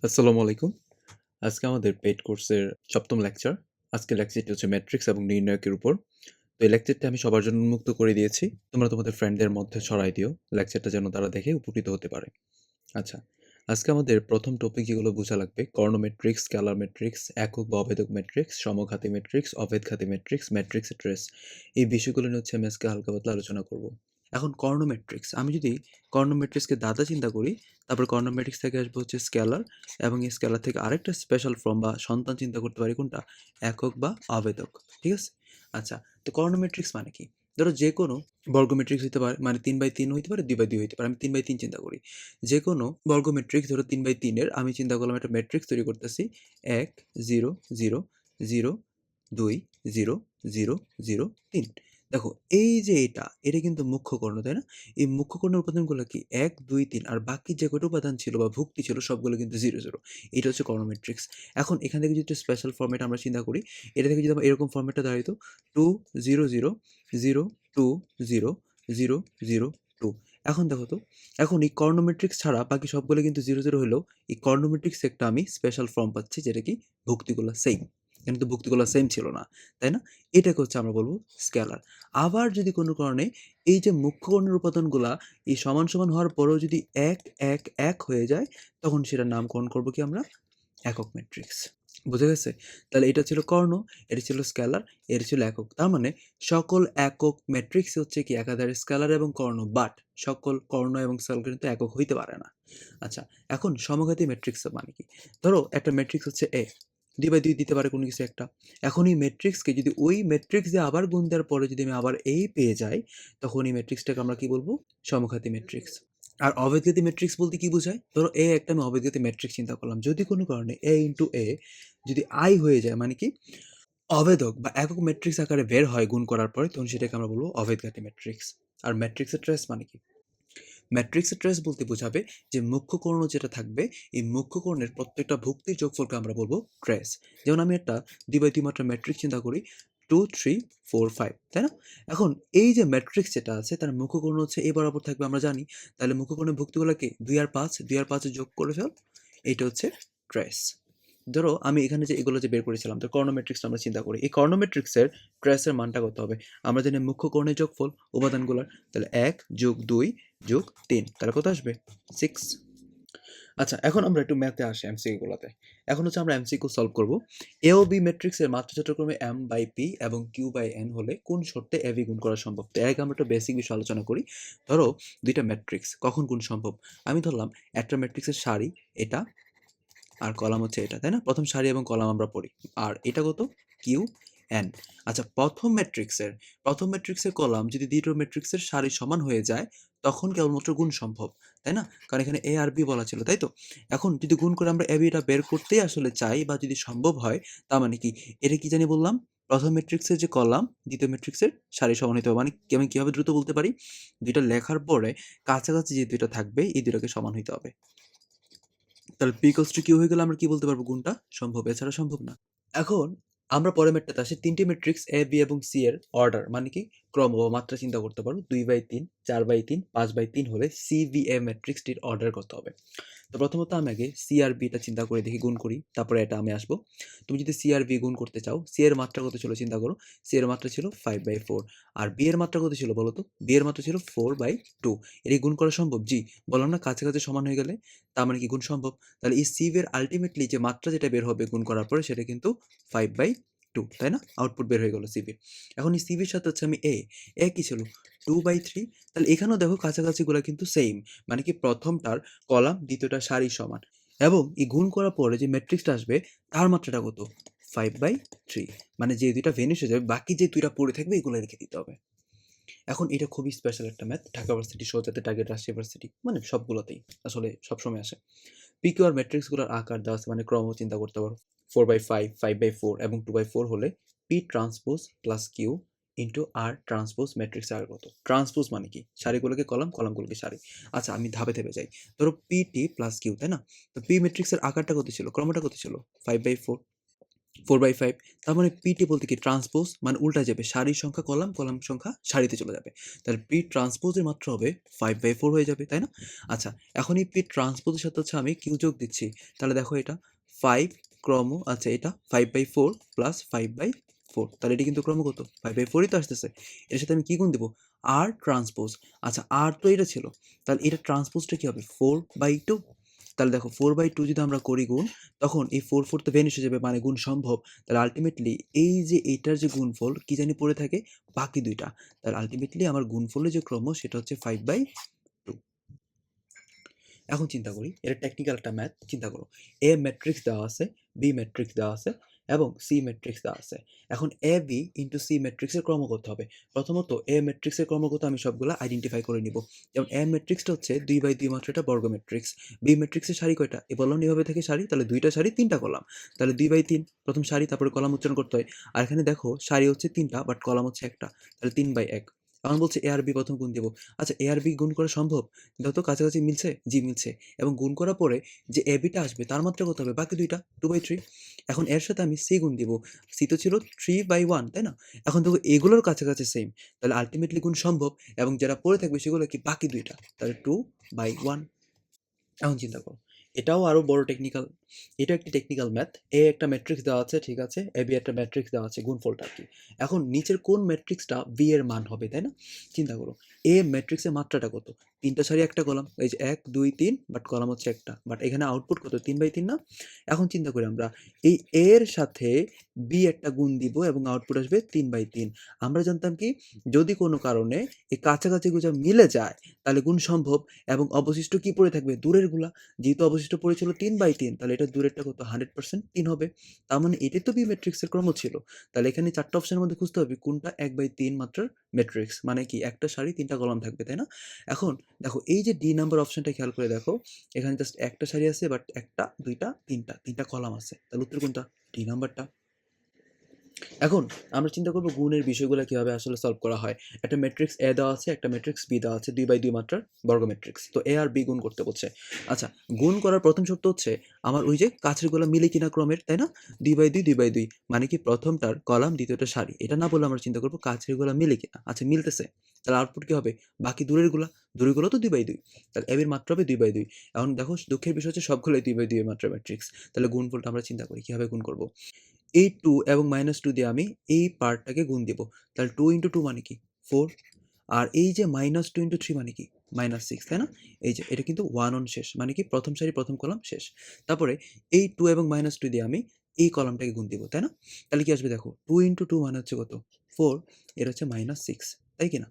আসসালামু আলাইকুম। আজকে আমাদের পেইড কোর্সের ৭ম লেকচার। আজকের লেকচারটি হচ্ছে ম্যাট্রিক্স এবং নির্ণায়কের উপর। তো এই লেকচারটি আমি সবার জন্য উন্মুক্ত করে দিয়েছি। তোমরা তোমাদের ফ্রেন্ডদের মধ্যে ছড়াই দিও। লেকচারটা যেন তারা দেখে উপকৃত হতে পারে। আচ্ছা, আজকে আমাদের প্রথম টপিক যেগুলো বোঝা লাগবে কর্ণ ম্যাট্রিক্স, স্কেলার ম্যাট্রিক্স, একক বা অভেদক ম্যাট্রিক্স, সমঘাতী ম্যাট্রিক্স, অভেদঘাতী ম্যাট্রিক্স, ম্যাট্রিক্সের ট্রেস। এই বিষয়গুলো নিয়ে হচ্ছে আমি আজকে হালকা পাতলা আলোচনা করব। এখন কর্ণ ম্যাট্রিক্স, আমি যদি কর্ণ ম্যাট্রিক্সকে দাদা চিন্তা করি, তারপর কর্ণ ম্যাট্রিক্স থেকে আসবে হচ্ছে স্কেলার, এবং এই স্কেলার থেকে আরেকটা স্পেশাল ফর্ম বা সন্তান চিন্তা করতে পারি কোনটা, একক বা আবেদক। ঠিক আছে? আচ্ছা, তো কর্ণ ম্যাট্রিক্স মানে কি? ধরো যে কোনো বর্গ ম্যাট্রিক্স হতে পারে, মানে 3/3 হইতে পারে, 2/2 হইতে পারে। আমি 3/3 চিন্তা করি। যে কোনো বর্গ ম্যাট্রিক্স ধরো 3/3 আমি চিন্তা করলাম একটা ম্যাট্রিক্স তৈরি করতেছি 1 0 0 0 2 0 0 0 3। দেখো এই যে এটা কিন্তু মুখ্য কর্ণ, তাই না? এই মুখ্য কর্ণের উপাদানগুলো কি 1 2 3, আর বাকি যে কয়টা উপাদান ছিল বা ভুক্তি ছিল সবগুলো কিন্তু 0 0। এটা হচ্ছে কর্ণ ম্যাট্রিক্স। এখন এখান থেকে যদি স্পেশাল ফরম্যাট আমরা চিন্তা করি, এটা থেকে যদি আমরা এরকম ফরম্যাটটা দাঁড়াইতো 2 0 0 0 2 0 0 0 2। এখন দেখো তো, এখন এই কর্ণ ম্যাট্রিক্স ছাড়া বাকি সবগুলো কিন্তু 0 0 হলেও এই কর্ণ ম্যাট্রিক্স একটা আমি স্পেশাল ফর্ম পাচ্ছি, যেটা কি ভুক্তিগুলো সেম। কিন্তু ভুক্তিগুলো সেম ছিল না, তাই না? এটাকে হচ্ছে আমরা বলবো স্কেলার। আবার যদি কোনো কারণে এই যে মুখ্য কর্ণের উপাদানগুলা এই সমান সমান হওয়ার পরেও যদি এক এক এক হয়ে যায়, তখন সেটার নামকরণ করবো কি আমরা, একক ম্যাট্রিক্স। বুঝা গেছে? তাহলে এটা ছিল কর্ণ, এটা ছিল স্কেলার, এটা ছিল একক। তার মানে সকল একক ম্যাট্রিক্স হচ্ছে কি একাধারে স্কেলার এবং কর্ণ, বাট সকল কর্ণ এবং স্কেলার কিন্তু একক হইতে পারে না। আচ্ছা, এখন সমঘাতী ম্যাট্রিক্স মানে কি? ধরো একটা ম্যাট্রিক্স হচ্ছে এ, 2/2 দিতে পারে কোনো কিছু একটা। এখন এই ম্যাট্রিক্সকে যদি ওই ম্যাট্রিক্স দিয়ে আবার গুণ দেওয়ার পরে যদি আমি আবার এই পেয়ে যাই, তখন এই ম্যাট্রিক্সটাকে আমরা কি বলবো, সমঘাতী ম্যাট্রিক্স। আর অবেদগাতী ম্যাট্রিক্স বলতে কি বোঝায়? ধরো এ একটা আমি অবেদগাতী ম্যাট্রিক্স চিন্তা করলাম, যদি কোনো কারণে এ ইন্টু এ যদি আই হয়ে যায়, মানে কি অভেদক বা একক ম্যাট্রিক্স আকারে বের হয় গুণ করার পরে, তখন সেটাকে আমরা বলবো অভেদঘাতী ম্যাট্রিক্স। আর ম্যাট্রিক্সের ট্রেস মানে কি? ম্যাট্রিক্সের ট্রেস বলতে বোঝাবে যে মুখ্য কর্ণ যেটা থাকবে, এই মুখ্য কর্ণের প্রত্যেকটা ভুক্তির যোগফলকে আমরা বলবো ট্রেস। যেমন আমি একটা 2/2 মাত্রার ম্যাট্রিক্স চিন্তা করি 2 3 4 5, তাই না? এখন এই যে ম্যাট্রিক্স যেটা আছে তার মুখ্য কর্ণ হচ্ছে এ বরাবর থাকবে, আমরা জানি। তাহলে মুখ্য কর্ণের ভুক্তিগুলোকে 2 আর 5, 2 আর 5 যোগ করে ফেল, এইটা হচ্ছে ট্রেস। ধরো আমি এখানে যে এগুলো যে বের করেছিলাম, তো কর্ণ ম্যাট্রিক্সটা আমরা চিন্তা করি, এই কর্ণ ম্যাট্রিক্সের ট্রেসের মানটা কত হবে? আমরা জানি মুখ্য কর্ণের যোগফল উপাদানগুলোর, তাহলে 1 যোগ 2 যোগ 3, তাহলে কত আসবে? 6। আচ্ছা, এখন আমরা একটু ম্যাথে আসি, এমসিকিউ গুলোতে। এখন হচ্ছে আমরা এমসিকিউ সলভ করব। এ ও বি ম্যাট্রিক্সের মাত্রা যথাক্রমে এম বাই পি এবং কিউ বাই এন হলে কোন শর্তে এ বি গুণ করা সম্ভব? তো এর আগে আমরা একটা বেসিক বিষয় আলোচনা করি। ধরো দুইটা ম্যাট্রিক্স কখন গুণ সম্ভব? আমি ধরলাম একটা ম্যাট্রিক্সের সারি এটা, আর কলাম হচ্ছে এটা, তাই না? প্রথম সারি এবং কলাম আমরা পড়ি। আর এটা কত? Q N. আচ্ছা, প্রথম ম্যাট্রিক্সের কলাম যদি দ্বিতীয় ম্যাট্রিক্সের সারি সমান হয়ে যায়, তখন কেবলমাত্র গুণ সম্ভব, তাই না? কারণ এখানে এ আর বি বলা ছিল, তাই তো? এখন যদি গুণ করে আমরা এ বিটা বের করতেই আসলে চাই, বা যদি সম্ভব হয়, তার মানে কি, এটা কি জানি বললাম, প্রথম ম্যাট্রিক্সের যে কলাম দ্বিতীয় ম্যাট্রিক্সের সারি সমান হতে হবে। মানে কি, আমি কিভাবে দ্রুত বলতে পারি, দুইটা লেখার পরে কাছাকাছি যে দুইটা থাকবে এই দুইটাকে সমান হইতে হবে। তাহলে পি ইকুয়ালস টু কিউ হয়ে গেলে আমরা কি বলতে পারবো, গুণটা সম্ভব, এছাড়া সম্ভব না। এখন আমরা পরের ম্যাটটাতে আসি, তিনটি ম্যাট্রিক্স এ বি এবং সি এর অর্ডার মানে কি ক্রম বা মাত্রা চিন্তা করতে পারো 2/3 4/3 5/3 হলে সি ভি এ ম্যাট্রিক্সটির অর্ডার কত হবে? তো প্রথমত আমি আগে সি আর বিটা চিন্তা করে দেখি, গুণ করি, তারপরে এটা আমি আসবো। তুমি যদি সি আর বি গুণ করতে চাও, সি এর মাত্রা কত ছিল চিন্তা করো। সি এর মাত্রা ছিল 5/4, আর বি এর মাত্রা কত ছিল বলো তো? বি এর মাত্রা ছিল 4/2। এর গুণ করা সম্ভব? জি। বললাম না, কাছাকাছি সমান হয়ে গেলে তার মানে কি গুণ সম্ভব। তাহলে এই সি এর আলটিমেটলি যে মাত্রা যেটা বের হবে গুণ করার পরে, সেটা কিন্তু 5/2, তাই না? আউটপুট বের হয়ে গেল সিবি। এখন এই সিবির সাথে হচ্ছে আমি এ কি ছিল 2/3। তাহলে এখানেও দেখো কাছাকাছি গুলা কিন্তু সেম, মানে কি প্রথমটার কলাম দ্বিতীয়টা সারি সমান, এবং এই গুণ করার পরে যে ম্যাট্রিক্সটা আসবে তার মাত্রাটা কত? 5/3। মানে যে দুইটা ভেনিশ হয়ে যাবে, বাকি যে দুইটা পড়ে থাকবে এগুলো রেখে দিতে হবে। এখন এটা খুবই স্পেশাল একটা ম্যাথ, ঢাকা ভার্সিটি, সৌজাতে, টার্গেট, রাজশাহী ভার্সিটি, মানে সবগুলোতেই আসলে সবসময় আসে। পিকিউ আর ম্যাট্রিক্সগুলোর আকার দেওয়া আছে, মানে ক্রম চিন্তা করতে পারো 4/5 5/4 এবং 2/4 হলে P transpose plus Q into R transpose matrix আর কত? ট্রান্সপোজ মানে কি সারিগুলোকে কলাম, কলামগুলোকে সারি। আচ্ছা, আমি ধাপে ধাপে যাই। ধরো পি টি প্লাস কিউ, তাই না? তো পি ম্যাট্রিক্সের আকারটা কত ছিল, ক্রমটা কত ছিল? 5/4। 4/5। তার মানে পিটি বলতে কি ট্রান্সপোজ, মানে উল্টা যাবে, সারির সংখ্যা কলাম, কলাম সংখ্যা সারিতে চলে যাবে। তাহলে পি ট্রান্সপোজের মাত্রা হবে 5/4 হয়ে যাবে, তাই না? আচ্ছা, এখন এই পি ট্রান্সপোজের সাথে হচ্ছে আমি কিউ যোগ দিচ্ছি। তাহলে দেখো এটা 5 ক্রম, আচ্ছা এটা 5/4 প্লাস 5/4, তাহলে এটা কিন্তু ক্রম কত? 5/4ই তো আসতেছে। এর সাথে আমি কি গুণ দেবো? আর ট্রান্সপোজ। আচ্ছা, আর তো এটা ছিল, তাহলে এটা ট্রান্সপোজটা কি হবে? 4/2। তাহলে দেখো 4/2 যদি আমরা করি গুণ, তখন এই 4 তো ভ্যানিশ হয়ে যাবে, মানে গুণ সম্ভব। তাহলে আলটিমেটলি এই যে এইটার যে গুণফল কি জানি পড়ে থাকে? বাকি দুইটা। তাহলে আলটিমেটলি আমার গুণফলের যে ক্রম সেটা হচ্ছে 5/2। এখন চিন্তা করি, এটা টেকনিক্যাল একটা ম্যাথ। চিন্তা করো, এ ম্যাট্রিক্স দেওয়া আছে, বি ম্যাট্রিক্স দেওয়া আছে এবং সি ম্যাট্রিক্স দেওয়া আছে। এখন এ বি ইন্টু সি ম্যাট্রিক্সের ক্রম করতে হবে। প্রথমত এ ম্যাট্রিক্সের ক্রমগত আমি সবগুলো আইডেন্টিফাই করে নিব। যেমন এ ম্যাট্রিক্সটা হচ্ছে 2/2 মাত্র একটা বর্গ ম্যাট্রিক্স। বি ম্যাট্রিক্সের সারি কয়টা? এ বললাম এভাবে থেকে সারি, তাহলে দুইটা সারি তিনটা কলাম, তাহলে 2/3 প্রথম সারি, তারপরে কলাম উচ্চারণ করতে হয়। আর এখানে দেখো সারি হচ্ছে তিনটা বাট কলাম হচ্ছে একটা, তাহলে 3/1। এখন বলছে এ আর বি প্রথম গুণ দেবো। আচ্ছা, এ আর বি গুণ করা সম্ভব? যত কাছাকাছি মিলছে, জি মিলছে। এবং গুণ করার পরে যে এ বিটা আসবে তার মাত্রা কত হবে? বাকি দুইটা 2/3। এখন এর সাথে আমি সি গুণ দিব। সি তো ছিল 3/1, তাই না? এখন দেখো এগুলোর কাছাকাছি সেম, তাহলে আলটিমেটলি গুণ সম্ভব। এবং যারা পড়ে থাকবে সেগুলো কি? বাকি দুইটা, তাহলে 2/1। এখন চিন্তা করো, এটাও আরো বড় টেকনিক্যাল। এটা একটি টেকনিক্যাল ম্যাথ। এ একটা ম্যাট্রিক্স দেওয়া আছে, ঠিক আছে, এ বি একটা ম্যাট্রিক্স দেওয়া আছে, গুণফলটা কি? এখন নিচের কোন ম্যাট্রিক্সটা বি এর মান হবে, তাই না? চিন্তা করো, এ ম্যাট্রিক্সের মাত্রাটা কত? তিনটা সারি একটা কলাম, এই যে 1 2 3, বাট কলাম হচ্ছে একটা, বাট এখানে আউটপুট কত? 3/3 না? এখন চিন্তা করি আমরা, এই এর সাথে বি একটা গুণ দিব এবং আউটপুট আসবে 3/3। আমরা জানতাম কি, যদি কোনো কারণে এই কাছাকাছি গুলো মিলে যায় তাহলে গুণ সম্ভব। এবং অবশিষ্ট কি পড়ে থাকবে? দূরের গুলা। যেহেতু অবশিষ্ট পড়েছিল 3/3, তাহলে এটা দূরেরটা কত? 100% 3 হবে। তার মানে এটাই তো বি ম্যাট্রিক্সের ক্রম ছিল। তাহলে এখানে চারটা অপশনের মধ্যে খুঁজতে হবে কোনটা 1/3 মাত্রার ম্যাট্রিক্স, মানে কি একটা সারি তিনটা কলাম থাকবে, তাই না? এখন দেখো এই যে ডি নাম্বার অপশনটা খেয়াল করে দেখো, এখানে জাস্ট একটা সারি আছে বাট একটা দুইটা তিনটা কলাম আছে, তাহলে উত্তর কোনটা? ডি নাম্বারটা। এখন আমরা চিন্তা করবো গুণের বিষয়গুলো কিভাবে আসলে সলভ করা হয়। একটা ম্যাট্রিক্স এ দেওয়া আছে, একটা ম্যাট্রিক্স বি দেওয়া আছে, 2/2 মাত্রার বর্গ ম্যাট্রিক্স, তো এ আর বি গুণ করতে বলছে। আচ্ছা, গুণ করার প্রথম শর্ত হচ্ছে আমার ওই যে কাছেরগুলো মিলে কিনা ক্রমের, তাই না? 2/2 মানে কি প্রথমটার কলাম দ্বিতীয়টা সারি, এটা না বলে আমরা চিন্তা করবো কাছেরগুলো মিলে কিনা। আচ্ছা, মিলতেছে, তাহলে আউটপুট কি হবে? বাকি দূরেরগুলো তো 2/2, তাহলে এর মাত্রা হবে 2/2। এখন দেখো দুঃখের বিষয় হচ্ছে সবগুলোই 2/2 এর মাত্রা ম্যাট্রিক্স। তাহলে গুণফলটা আমরা চিন্তা করি কিভাবে গুণ করবো। এই 2 এবং -2 দিয়ে আমি এই পার্টটাকে গুণ দিব। তাহলে 2 × 2 মানে কি? 4। আর এই যে -2 × 3 মানে কি? -6, তাই না? এই যে এটা কিন্তু 1 অন শেষ, মানে কি প্রথম সারি প্রথম কলাম শেষ। তারপরে এই 2 এবং -2 দিয়ে আমি এই কলামটাকে গুণ দিব, তাই না? তাহলে কি আসবে দেখো, 2 × 2 মানে হচ্ছে কত? 4, এর হচ্ছে -6, তাই কি না?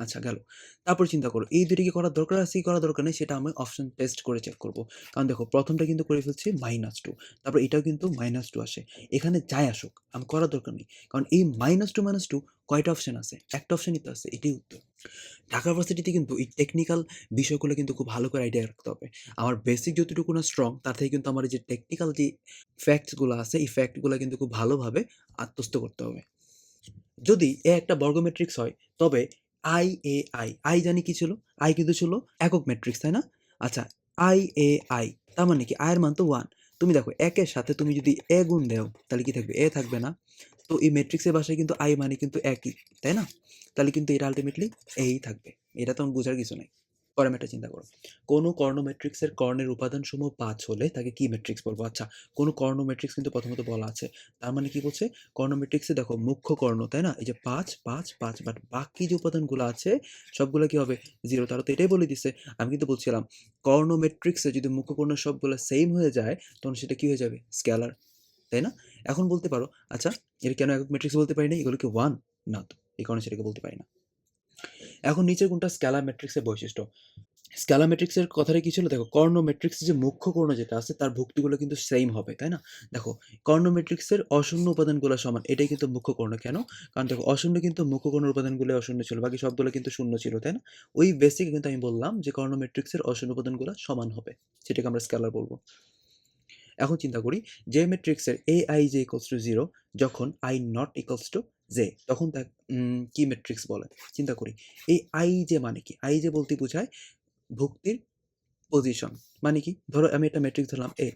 আচ্ছা গেল। তারপর চিন্তা করো এই দুইটা কি করার দরকার আছে কি করার দরকার নেই, সেটা আমি অপশন টেস্ট করে চেক করব। কারণ দেখো প্রথমটা কিন্তু করে ফেলছি -2, তারপর এটাও কিন্তু -2 আসে। এখানে যাই আসুক আমি করার দরকার নেই। কারণ এই -2 কয়টা অপশন আছে? একটা অপশনই তো আছে, এটাই উত্তর। ঢাকা ভার্সিটিতে কিন্তু এই টেকনিক্যাল বিষয়গুলো কিন্তু খুব ভালো করে আইডিয়া রাখতে হবে। আমার বেসিক যতটুকু না স্ট্রং, তার থেকে কিন্তু আমার এই যে টেকনিক্যাল যে ফ্যাক্টস গুলো আছে, এই ফ্যাক্ট গুলো কিন্তু খুব ভালোভাবে আত্মস্থ করতে হবে। যদি এ একটা বর্গ ম্যাট্রিক্স হয়, তবে আই এ আই, আই জানি কি ছিল? আই কিন্তু ছিল একক ম্যাট্রিক্স, তাই না? আচ্ছা, আই এ আই, তার মানে কি আয়ের মান তো 1। তুমি দেখো একের সাথে তুমি যদি এ গুণ দাও তাহলে কি থাকবে? এ থাকবে না? তো এই ম্যাট্রিক্সের ভাষায় কিন্তু আই মানে কিন্তু একই, তাই না? তাহলে কিন্তু এটা আলটিমেটলি এই থাকবে। এটা তো বোঝার কিছু নাই। পরের ম্যাটটা চিন্তা করো। কোনো কর্ণ ম্যাট্রিক্সের কর্ণের উপাদানসমূহ 5 হলে তাকে কি ম্যাট্রিক্স বলবো? আচ্ছা, কোনো কর্ণ ম্যাট্রিক্স কিন্তু প্রথমত বলা আছে। তার মানে কি বলছে? কর্ণ ম্যাট্রিক্সে দেখো মুখ্য কর্ণ, তাই না? এই যে 5 5 5, বাট বাকি যে উপাদানগুলো আছে সবগুলো কি হবে? 0। তারা তো এটাই বলে দিছে। আমি কিন্তু বলছিলাম কর্ণ ম্যাট্রিক্সে যদি মুখ্য কর্ণ সবগুলো সেম হয়ে যায় তখন সেটা কি হয়ে যাবে? স্কেলার, তাই না? এখন বলতে পারো, আচ্ছা এটা কেন একক ম্যাট্রিক্স বলতে পারি না? এগুলো কি 1? না তো, এই কারণে সেটাকে বলতে পারি না। এখন নিচের কোনটা স্কেলার ম্যাট্রিক্সের বৈশিষ্ট্য? স্কেলার ম্যাট্রিক্সের কথাটা কি ছিল? দেখো কর্ণ ম্যাট্রিক্সের যে মুখ্য কর্ণ যেটা আছে তার ভুক্তিগুলো কিন্তু সেম হবে, তাই না? দেখো কর্ণ ম্যাট্রিক্সের অশূন্য উপাদানগুলো সমান, এটাই কিন্তু মুখ্য কর্ণ। কেন? কারণ দেখো অশূন্য কিন্তু মুখ্য কর্ণের উপাদানগুলো অশূন্য ছিল, বাকি সবগুলো কিন্তু শূন্য ছিল, তাই না? ওই বেসিক কিন্তু আমি বললাম যে কর্ণ ম্যাট্রিক্সের অশূন্য উপাদানগুলো সমান হবে, সেটাকে আমরা স্কেলার বলবো। এখন চিন্তা করি, যে ম্যাট্রিক্সের A I J equals to 0 যখন I not equals to J, তখন তা কি ম্যাট্রিক্স বলে? চিন্তা করি, এই আই জে মানে কি? আই জে বলতে বোঝায় ভুক্তির পজিশন। মানে কি? ধরো আমি একটা ম্যাট্রিক্স ধরলাম এ।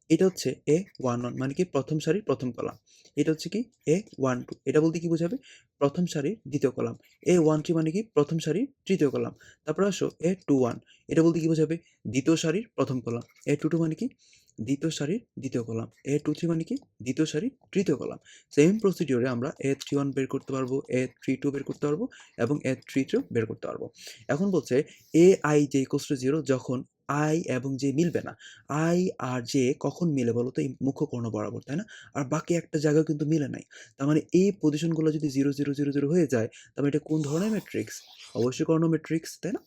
এটা হচ্ছে A11 মানে কি প্রথম সারির প্রথম কলাম। এটা হচ্ছে কি A12, এটা বলতে কি বোঝাবে? প্রথম সারির দ্বিতীয় কলাম। A13 মানে কি প্রথম সারির তৃতীয় কলাম। তারপরে আসো A21, এটা বলতে কি বোঝাবে? দ্বিতীয় সারির প্রথম কলাম। A22 মানে কি? দ্বিতীয় সারির দ্বিতীয় কলাম। A23 মানে কি? দ্বিতীয় সারির তৃতীয় কলাম। সেম প্রসিডিওরে আমরা A31 বের করতে পারবো, A32 বের করতে পারবো এবং A33 বের করতে পারবো। এখন বলছে AI যে ইকুয়ালস টু 0 যখন I এবং J মিলবে না। I আর J কখন মিলে বলো তো? এই মুখ্য কর্ণ বরাবর, তাই না? আর বাকি একটা জায়গায় কিন্তু মিলে নাই। তার মানে এই পজিশনগুলো যদি 0, 0, 0, 0 হয়ে যায়, তার মানে এটা কোন ধরনের ম্যাট্রিক্স? অবশ্যই কর্ণ ম্যাট্রিক্স, তাই না?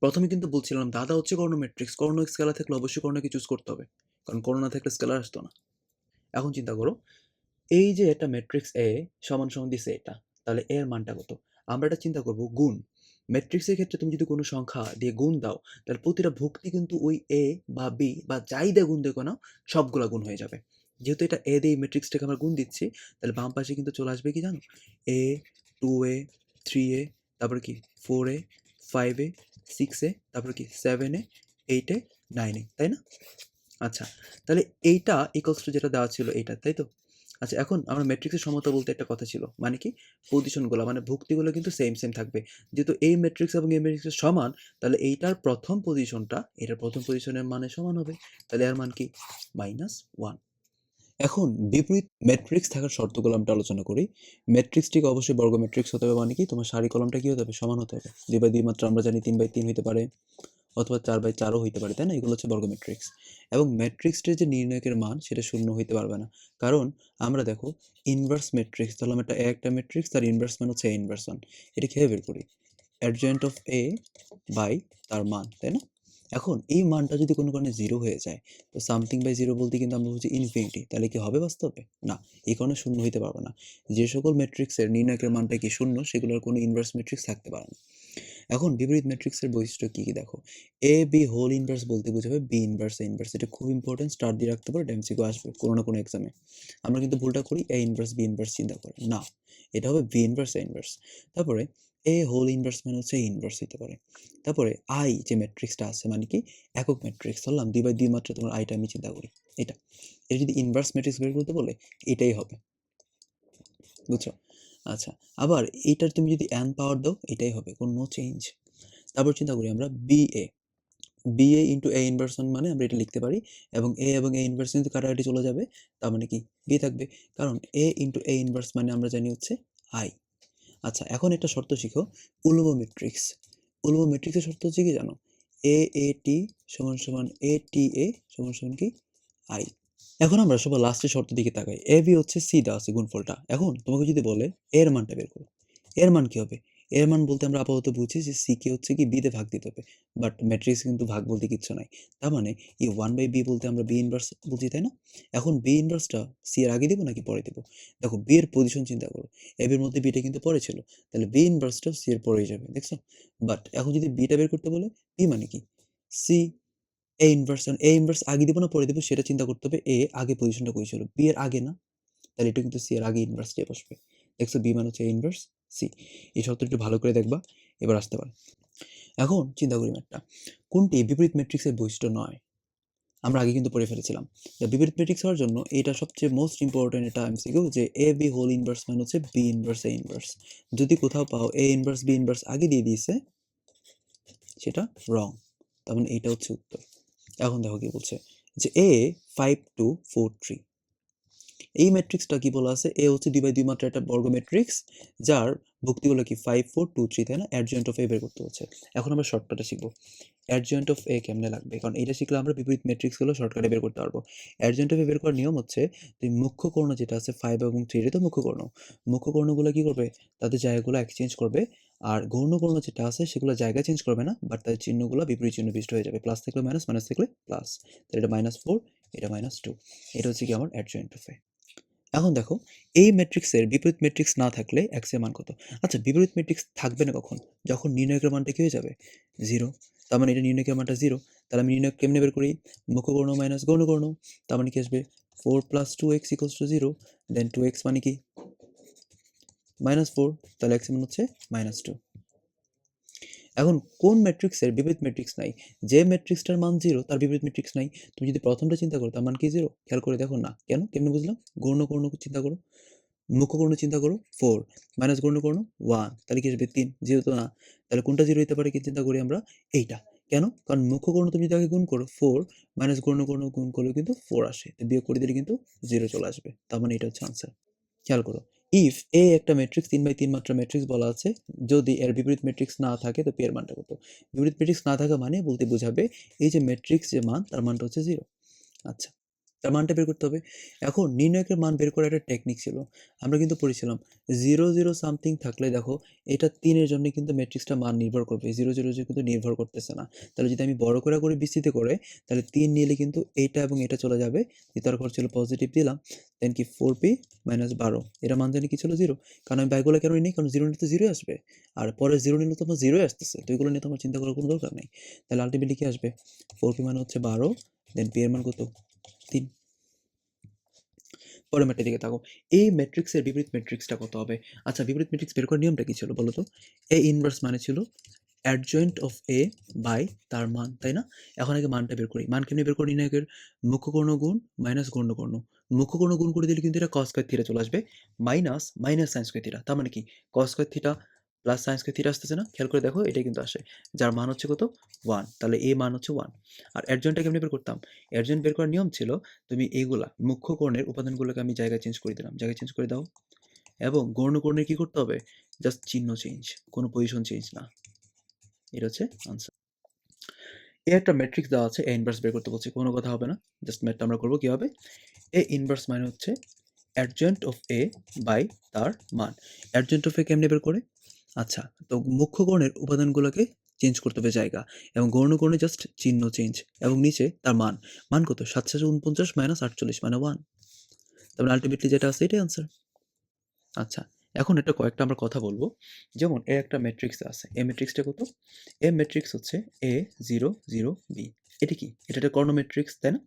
প্রথমে কিন্তু বলছিলাম দাদা হচ্ছে কর্ণ ম্যাট্রিক্স। কর্ণ স্কেলার থাকলে অবশ্যই কর্ণকে চুজ করতে হবে। কারণ কর্ণ না থাকলে স্কেলার আসতো না। এখন চিন্তা করো, এই যে একটা ম্যাট্রিক্স A সমান সমান দিছে এটা, তাহলে এর মানটা কত? আমরা এটা চিন্তা করব গুণ। ম্যাট্রিক্সের ক্ষেত্রে তুমি যদি কোনো সংখ্যা দিয়ে গুণ দাও, তাহলে প্রতিটা ভুক্তি কিন্তু ওই A বা B বা যাই দিয়ে গুণ দেখো না, সবগুলা গুণ হয়ে যাবে। যেহেতু এটা A দিয়ে এই ম্যাট্রিক্সটাকে আমরা গুণ দিচ্ছি, তাহলে বাম পাশে কিন্তু চলে আসবে কি জানো? A, 2A, 3A, তারপরে কি 4A, 5A, 6A, তারপরে কি 7A, 8A, 9A, তাই না? আচ্ছা, তাহলে এইটা ইকুয়ালস টু যেটা দেওয়া ছিল এইটা, তাই তো? আচ্ছা, এখন আমরা ম্যাট্রিক্সের সমতা বলতে একটা কথা ছিল। মানে কি? পজিশনগুলো মানে ভুক্তিগুলো কিন্তু সেম থাকবে। যেহেতু এই ম্যাট্রিক্স এবং এই ম্যাট্রিক্স সমান, তাহলে এইটার প্রথম পজিশনটা এটার প্রথম পজিশনের মানের সমান হবে। তাহলে এর মান কি? -1। এখন বিপরীত ম্যাট্রিক্স থাকার শর্তগুলো আমরা আলোচনা করি। ম্যাট্রিক্সটিকে অবশ্যই বর্গ ম্যাট্রিক্স হতে হবে, মানে কি? তোমার সারি কলামটা কি হতে হবে? সমান হতে হবে। 2/2 মাত্রা আমরা জানি 3/3 হইতে পারে অথবা 4/4ও হইতে পারে, তাই না? এগুলো হচ্ছে বর্গ ম্যাট্রিক্স। এবং ম্যাট্রিক্সটির যে নির্ণায়কের মান সেটা শূন্য হইতে পারবে না। কারণ আমরা দেখো ইনভার্স ম্যাট্রিক্স ধরলাম, একটা ম্যাট্রিক্স তার ইনভার্স মান হচ্ছে A ইনভার্স 1। এটা কিভাবে বের করি? অ্যাডজয়েন্ট অফ A বাই তার মান, তাই না? এখন এই মানটা যদি কোনো কারণে 0 হয়ে যায়, তো সামথিং বাই 0 বলতে কিন্তু আমরা বুঝি ইনফিনিটি। তাহলে কি হবে বাস্তবে? না, এই কারণে শূন্য হইতে পারবে না। যে সকল ম্যাট্রিক্সের নির্ণায়কের মানটা কি শূন্য, সেগুলোর কোনো ইনভার্স ম্যাট্রিক্স থাকতে পারে না। এখন বিপরীত ম্যাট্রিক্সের বৈশিষ্ট্য কি কি দেখো? এ বি হোল ইনভার্স বলতে বোঝাবে বি ইনভার্স এ ইনভার্স। এটা খুব ইম্পর্টেন্ট, স্টার দিয়ে রাখতে পারো, এমসিকিউ আসবে কোনো না কোনো এক্সামে। আমরা কিন্তু ভুলটা করি এ ইনভার্স বি ইনভার্স চিন্তা করে, না, এটা হবে বি ইনভার্স এ ইনভার্স। তারপরে এ হোল ইনভার্স মানে হচ্ছে ইনভার্স হতে পারে। তারপরে আই যে ম্যাট্রিক্সটা আছে মানে কি একক ম্যাট্রিক্স, ধরলাম 2/2 মাত্রা তোমার আইটা আমি চিন্তা করি, এটা এটা যদি ইনভার্স ম্যাট্রিক্স বের করতে বলে এটাই হবে, বুঝছো? আচ্ছা, আবার এইটার তুমি যদি n পাওয়ার দাও এটাই হবে, কোনো নো চেঞ্জ। তারপর চিন্তা করি আমরা BA ইন্টু A ইনভার্স 1 মানে আমরা এটা লিখতে পারি, এবং A এবং A ইনভার্স কিন্তু কাটাকাটি চলে যাবে, তার মানে কি B থাকবে, কারণ A ইন্টু A ইনভার্স মানে আমরা জানি হচ্ছে I। আচ্ছা, এখন একটা শর্ত শিখো, উলম্ব ম্যাট্রিক্স। উলম্ব ম্যাট্রিক্সের শর্ত হচ্ছে কি জানো? AAT সমান সমান ATA সমান সমান কি I। এখন আমরা সবার লাস্টের শর্ত দিকে তাকাই। AB হচ্ছে C দেওয়া আছে গুণফলটা। এখন তোমাকে যদি বলে এর মানটা বের করো, এর মান কি হবে? এর মান বলতে আমরা আপাতত বুঝি যে C কে হচ্ছে কি B তে ভাগ দিতে হবে। বাট ম্যাট্রিক্স কিন্তু ভাগ বলতে কিচ্ছু নাই। তার মানে এই 1/b বলতে আমরা B ইনভার্স বুঝি, তাই না? এখন B ইনভার্সটা C এর আগে দিব নাকি পরে দিব? দেখো B এর পজিশন চিন্তা করো। AB এর মধ্যে B টা কিন্তু পরে ছিল। তাহলে B ইনভার্সটাও C এর পরেই যাবে। দেখছো? বাট এখন যদি B টা বের করতে বলে, B মানে কি? C A inverse, A inverse আগে দিব না পরে দিব সেটা চিন্তা করতে হবে। A আগে পজিশনটা কই ছিল? B এর আগে না? তাহলে এটা কিন্তু C এর আগে ইনভার্স দিয়ে বসবে। দেখছো B মানে হচ্ছে A ইনভার্স C। এই শর্তটা একটু ভালো করে দেখবা, এবার আসতে পারে। এখন চিন্তা করি একটা, কোনটি বিপরীত ম্যাট্রিক্সের বৈশিষ্ট্য নয়? আমরা আগে কিন্তু পড়ে ফেলেছিলাম। বিপরীত ম্যাট্রিক্স হওয়ার জন্য এটা সবচেয়ে মোস্ট ইম্পর্টেন্ট একটা এমসিকিউ যে AB হোল ইনভার্স মানে হচ্ছে B ইনভার্স A ইনভার্স। যদি কোথাও পাও A ইনভার্স B ইনভার্স আগে দিয়ে দিয়েছে, সেটা রং। তার মানে এটা হচ্ছে উত্তর। এখন দেখো কি বলছে যে A 5 2 4 3, এই ম্যাট্রিক্সটা কি বলা আছে? এ হচ্ছে 2/2 মাত্রা একটা বর্গ ম্যাট্রিক্স, যার ভুক্তিগুলো কি 5 4 2 3, তাই না? অ্যাডজয়েন্ট অফ এ বের করতে হচ্ছে। এখন আমরা শর্টকাটে শিখবো অ্যাডজয়েন্ট অফ এ কেমনে লাগবে, কারণ এটা শিখলে আমরা বিপরীত ম্যাট্রিক্সগুলো শর্টকাটে বের করতে পারবো। অ্যাডজয়েন্ট অফ এ বের করার নিয়ম হচ্ছে, তুমি মুখ্য কর্ণ যেটা আছে 5 এবং 3, এটা তো মুখ্য কর্ণ। মুখ্য কর্ণগুলো কি করবে? তাদের জায়গাগুলো এক্সচেঞ্জ করবে। আর গৌণ কর্ণ যেটা আছে সেগুলো জায়গা চেঞ্জ করবে না, বাট তাদের চিহ্নগুলো বিপরীত চিহ্ন বিশিষ্ট হয়ে যাবে। প্লাস থাকলে মাইনাস, মাইনাস থাকলে প্লাস। তাহলে এটা -4, এটা -2। এটা হচ্ছে কি আমার অ্যাডজয়েন্ট অফ এ। এখন দেখো, এই ম্যাট্রিক্সের বিপরীত ম্যাট্রিক্স না থাকলে x এর মান কত? আচ্ছা, বিপরীত ম্যাট্রিক্স থাকবে না কখন? যখন নির্ণায়কের মানটা কি হয়ে যাবে? 0। তার মানে এটা নির্ণায়কের মানটা 0। তাহলে আমি নির্ণায়ক কেমনে বের করি? মুখ্য কর্ণ মাইনাস গৌণ কর্ণ। তার মানে কি আসবে? 4 + 2x = 0, দেন 2x মানে কি? -4, তাহলে x এর মান হচ্ছে -2। এখন কোন ম্যাট্রিক্সের বিপরীত ম্যাট্রিক্স নাই? যে ম্যাট্রিক্সটার মান 0 তার বিপরীত ম্যাট্রিক্স নাই। তুমি যদি প্রথমটা চিন্তা করো তার মান কি 0? খেয়াল করে দেখো না। কেন? কেমনে বুঝলাম? গৌণ চিন্তা করো। মুখ্য কর্ণ চিন্তা করো 4 মাইনাস গৌণ কর্ণ 1 তাহলে কি আসবে 3 0 তো না। তাহলে কোনটা 0 হইতে পারে কি চিন্তা করি আমরা? এইটা। কেন? কারণ মুখ্য কর্ণ তুমি যদি আগে গুণ করো 4 মাইনাস গৌণ কর্ণ গুণ করলে কিন্তু 4 আসে। তো বিয়োগ করে দিলে কিন্তু 0 চলে আসবে। তার মানে এটা হচ্ছে আনসার। খেয়াল করো, ইফ এ একটা ম্যাট্রিক্স 3/3 মাত্রা ম্যাট্রিক্স বলা আছে, যদি এর বিপরীত ম্যাট্রিক্স না থাকে তো পি এর মানটা কত? বিপরীত ম্যাট্রিক্স না থাকা মানে বলতে বোঝাবে এই যে ম্যাট্রিক্স যে মান তার মানটা হচ্ছে 0। আচ্ছা, তার মানটা বের করতে হবে। এখন নির্ণায়কের মান বের করার একটা টেকনিক ছিল। আমরা কিন্তু পড়েছিলাম 0 0 সামথিং থাকলে দেখো এটা 3 এর জন্য কিন্তু ম্যাট্রিক্সটা মান নির্ভর করবে। 0 0 0 কিন্তু নির্ভর করতেছে না। তাহলে যদি আমি বড় করে বিস্তৃত করে তাহলে 3 নিলে কিন্তু এইটা এবং এটা চলে যাবে। দ্বিতীয় ঘর ছিল পজিটিভ দিলাম। দেন কি 4p - 12 এটা মান জানি কি ছিল 0। কারণ আমি বাইগুলো কেন নিই? কারণ 0 নিলে তো 0 আসবে। আর পরে 0 নিলে তো আমার 0 আসতেছে। তো এগুলো নিয়ে তো আমার চিন্তা করার কোনো দরকার নেই। তাহলে আলটিমেটলি কি আসবে? 4p মানে হচ্ছে 12 দেন p এর মান কত? 3। পরের ম্যাটটার দিকে তাকাও। এই ম্যাট্রিক্সের বিপরীত ম্যাট্রিক্সটা কত হবে? আচ্ছা, বিপরীত ম্যাট্রিক্স বের করার নিয়মটা কি ছিল বলো তো? এ ইনভার্স মানে ছিল অ্যাডজয়েন্ট অফ এ বাই তার মান, তাই না? এখন আগে মানটা বের করি। মান কেমনে বের করি? নির্ণায়কের মুখ্য কর্ণ গুণ মাইনাস গৌণ কর্ণ। মুখ্য কর্ণ গুণ করে দিলে কিন্তু এটা cos স্কয়ার থিটা চলে আসবে। Minus sin square theta. তার মানে কি? cos square theta plus sin square theta আসতেছে না? খেয়াল করে দেখো এটাই কিন্তু আসে। যার মান হচ্ছে কত? 1। তাহলে এ মান হচ্ছে 1। আর অ্যাডজয়েন্টটা কেমনে বের করতাম? অ্যাডজয়েন্ট বের করার নিয়ম ছিল তুমি এইগুলা মুখ্য কর্ণের উপাদানগুলোকে আমি জায়গায় চেঞ্জ করে দিলাম। জায়গায় চেঞ্জ করে দাও। এবং গৌণ কর্ণের কি করতে হবে? জাস্ট চিহ্ন চেঞ্জ, কোনো পজিশন চেঞ্জ না। এটা হচ্ছে আনসার। এ একটা ম্যাট্রিক্স দেওয়া আছে, এ ইনভার্স বের করতে বলছে, কোনো কথা হবে না। জাস্ট ম্যাথটা আমরা করবো কিভাবে? এ ইনভার্স মানে হচ্ছে অ্যাডজয়েন্ট অফ এ বাই তার মান। অ্যাডজয়েন্ট অফ এ কেমনে বের করে? আচ্ছা, তো মুখ্য কোণের উপাদানগুলোকে চেঞ্জ করতে হবে জায়গা, এবং গৌণ কোণে জাস্ট চিহ্ন চেঞ্জ, এবং নিচে তার মান। মান কত? 749 মাইনাস 48 মানে 1। তারপরে আলটিমেটলি যেটা আছে এটাই আনসার। আচ্ছা, এখন এটা কয়েকটা আমরা কথা বলবো। যেমন এর একটা ম্যাট্রিক্স আছে। এই ম্যাট্রিক্সটা কত? এ ম্যাট্রিক্স হচ্ছে A 0 0 B। এটা কি? এটা একটা কর্ণ ম্যাট্রিক্স, তাই না?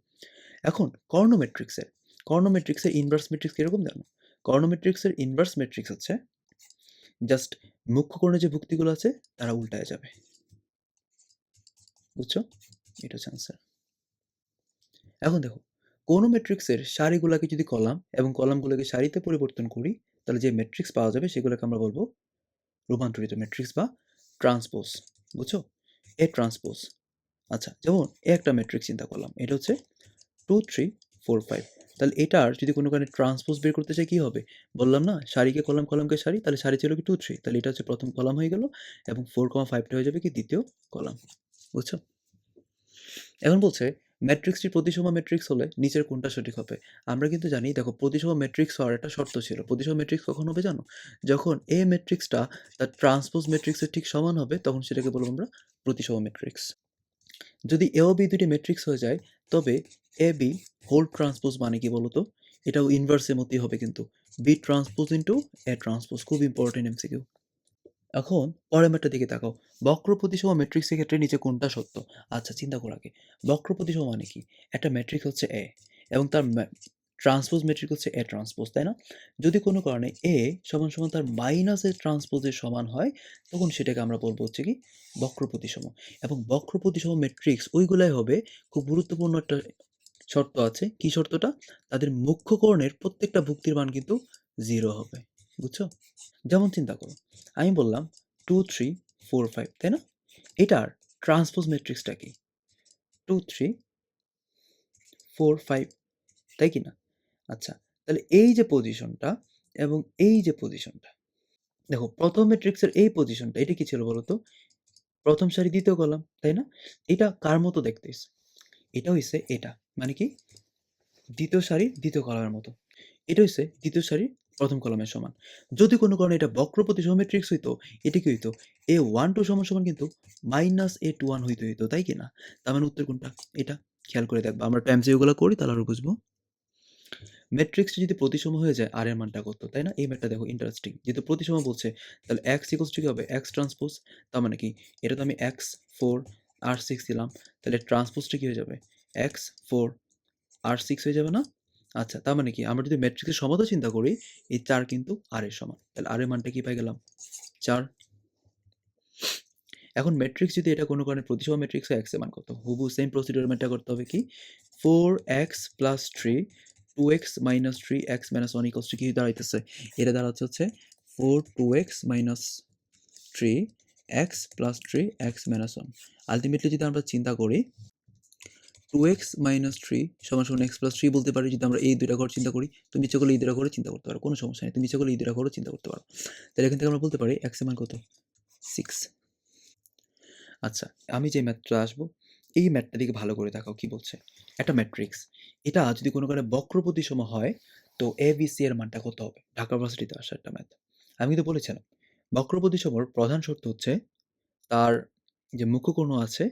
এখন কর্ণ ম্যাট্রিক্সের ইনভার্স ম্যাট্রিক্স কিরকম জানো? কর্ণ ম্যাট্রিক্সের ইনভার্স ম্যাট্রিক্স হচ্ছে জাস্ট মুখ্য কোণে যে ভুক্তিগুলো আছে তারা উল্টায় যাবে। বুঝছো? এটা হচ্ছে আনসার। এখন দেখো, কোনো ম্যাট্রিক্সের সারিগুলোকে যদি কলাম এবং কলামগুলোকে সারিতে পরিবর্তন করি, তাহলে যে ম্যাট্রিক্স পাওয়া যাবে সেগুলোকে আমরা বলবো রূপান্তরিত ম্যাট্রিক্স বা ট্রান্সপোজ। বুঝছো? এ ট্রান্সপোজ। আচ্ছা, যেমন এ একটা ম্যাট্রিক্স চিন্তা করলাম। এটা হচ্ছে 2 3 4 5। তাহলে এটার যদি কোনো কারণে ট্রান্সপোজ বের করতে চাই কি হবে? বললাম না, সারিকে কলাম, কলামকে সারি। তাহলে সারি ছিল কি 2 3। তাহলে এটা হচ্ছে প্রথম কলাম হয়ে গেল, এবং 4 5 টা হয়ে যাবে কি দ্বিতীয় কলাম। বুঝছো? এখন বলছে ম্যাট্রিক্সটি প্রতিসম ম্যাট্রিক্স হলে নিচের কোনটা সঠিক হবে? আমরা কিন্তু জানি, দেখো প্রতিসম ম্যাট্রিক্স হওয়ার একটা শর্ত ছিল। প্রতিসম ম্যাট্রিক্স কখন হবে জানো? যখন এ ম্যাট্রিক্সটা তার ট্রান্সপোজ ম্যাট্রিক্সের ঠিক সমান হবে, তখন সেটাকে বলবো আমরা প্রতিসম ম্যাট্রিক্স। যদি এ ও বি দুটি ম্যাট্রিক্স হয়ে যায়, তবে এ বি হোল ট্রান্সপোজ মানে কি বলতো? এটাও ইনভার্সের মতোই হবে কিন্তু। B transpose into A transpose, খুব ইম্পর্টেন্ট এমসিকিউ। এখন পরের ম্যাটটার দিকে তাকাও। বক্র প্রতিসম ম্যাট্রিক্সের ক্ষেত্রে নিচে কোনটা সত্য? আচ্ছা, চিন্তা কর আগে। বক্র প্রতিসম মানে কি? একটা ম্যাট্রিক্স হচ্ছে এ, এবং তার ট্রান্সপোজ ম্যাট্রিক্স হচ্ছে এ ট্রান্সপোজ, তাই না? যদি কোনো কারণে এ সমান সমান তার মাইনাস এ ট্রান্সপোজের সমান হয়, তখন সেটাকে আমরা বলবো হচ্ছে কি বক্র প্রতিসম। এবং বক্র প্রতিসম ম্যাট্রিক্স ওইগুলাই হবে। খুব গুরুত্বপূর্ণ একটা শর্ত আছে। কি শর্তটা? তাদের মুখ্য কোণের প্রত্যেকটা ভুক্তির মান কিন্তু 0 হবে। বুঝছো? যেমন চিন্তা করো, আমি বললাম 2 3 4 5, তাই না? এটার ট্রান্সপোজ ম্যাট্রিক্সটা কি? 2 3 4 5, তাই কি না? আচ্ছা, তাহলে এই যে পজিশনটা এবং এই যে পজিশনটা, দেখো প্রথম ম্যাট্রিক্সের এই পজিশনটা, এটা কি ছিল বলতো? প্রথম সারি দ্বিতীয় কলাম, তাই না? এটা কার মতো দেখতে হইছে? এটা হইছে এটা, মানে কি দ্বিতীয় সারির দ্বিতীয় কলামের মতো। এটা হইছে দ্বিতীয় সারির প্রথম কলামের সমান। যদি কোনো কারণে এটা বক্র প্রতিসম ম্যাট্রিক্স হইতো, এটা কি হইতো? A12 সমান সমান কিন্তু -A21 হইতো, তাই কি না? তার মানে উত্তর কোনটা? এটা। খেয়াল করে দেখবা, আমরা টাইমস এগুলো করি তাহলে আরো বুঝবো। ম্যাট্রিক্সটি যদি প্রতিসম হয়ে যায়, আর এর মানটা কত, তাই না? এই ম্যাটটা দেখো ইন্টারেস্টিং। যেহেতু প্রতিসম বলছে, তাহলে x ইকুয়ালস টু কি হবে? x transpose. তার মানে কি? এটা তো আমি x4 r6 দিলাম। তাহলে ট্রান্সপোজটা কি হয়ে যাবে? x4 r6 হয়ে যাবে না? আচ্ছা, তার মানে কি? আমরা যদি ম্যাট্রিক্সের সমতা চিন্তা করি, এই 4 কিন্তু r এর সমান। তাহলে r এর মানটা কি পেয়ে গেলাম? 4। এখন ম্যাট্রিক্স যদি এটা কোনো কারণে প্রতিসম ম্যাট্রিক্স হয়, x এর মান কত? হুবহু সেম প্রসিডিউর মেথডটা করতে হবে কি? 4x + 3, 2x - 3, x - 1 = কি দাঁড়াইতেছে? এটা দাঁড়াচ্ছে হচ্ছে 4 2x - 3, x + 3, x - 1। আল্টিমেটলি যদি আমরা চিন্তা করি 2x - 3 = x + 3 বলতে পারি যদি আমরা এই 2টা ঘর চিন্তা করি। তুমি ইচ্ছা করলে এই 2টা ঘরও চিন্তা করতে পারো। কোনো সমস্যা নেই। তুমি ইচ্ছা করলে এই 2টা ঘরও চিন্তা করতে পারো। তাহলে এখান থেকে আমরা বলতে পারি x এর মান কত? 6। আচ্ছা, আমি যে ম্যাথটা আসবো, এই ম্যাথটার দিকে ভালো করে তাকাও কি বলছে। একটা ম্যাট্রিক্স, এটা যদি কোনো কারণে বক্রপ্রতিসম হয়, তো ABC এর মানটা কত হবে? ঢাকা ভার্সিটিতে আসা একটা ম্যাথ। আমি কিন্তু বলেছিলাম, বক্রপ্রতিসমর প্রধান শর্ত হচ্ছে তার যে মুখ্যকর্ণ আছে,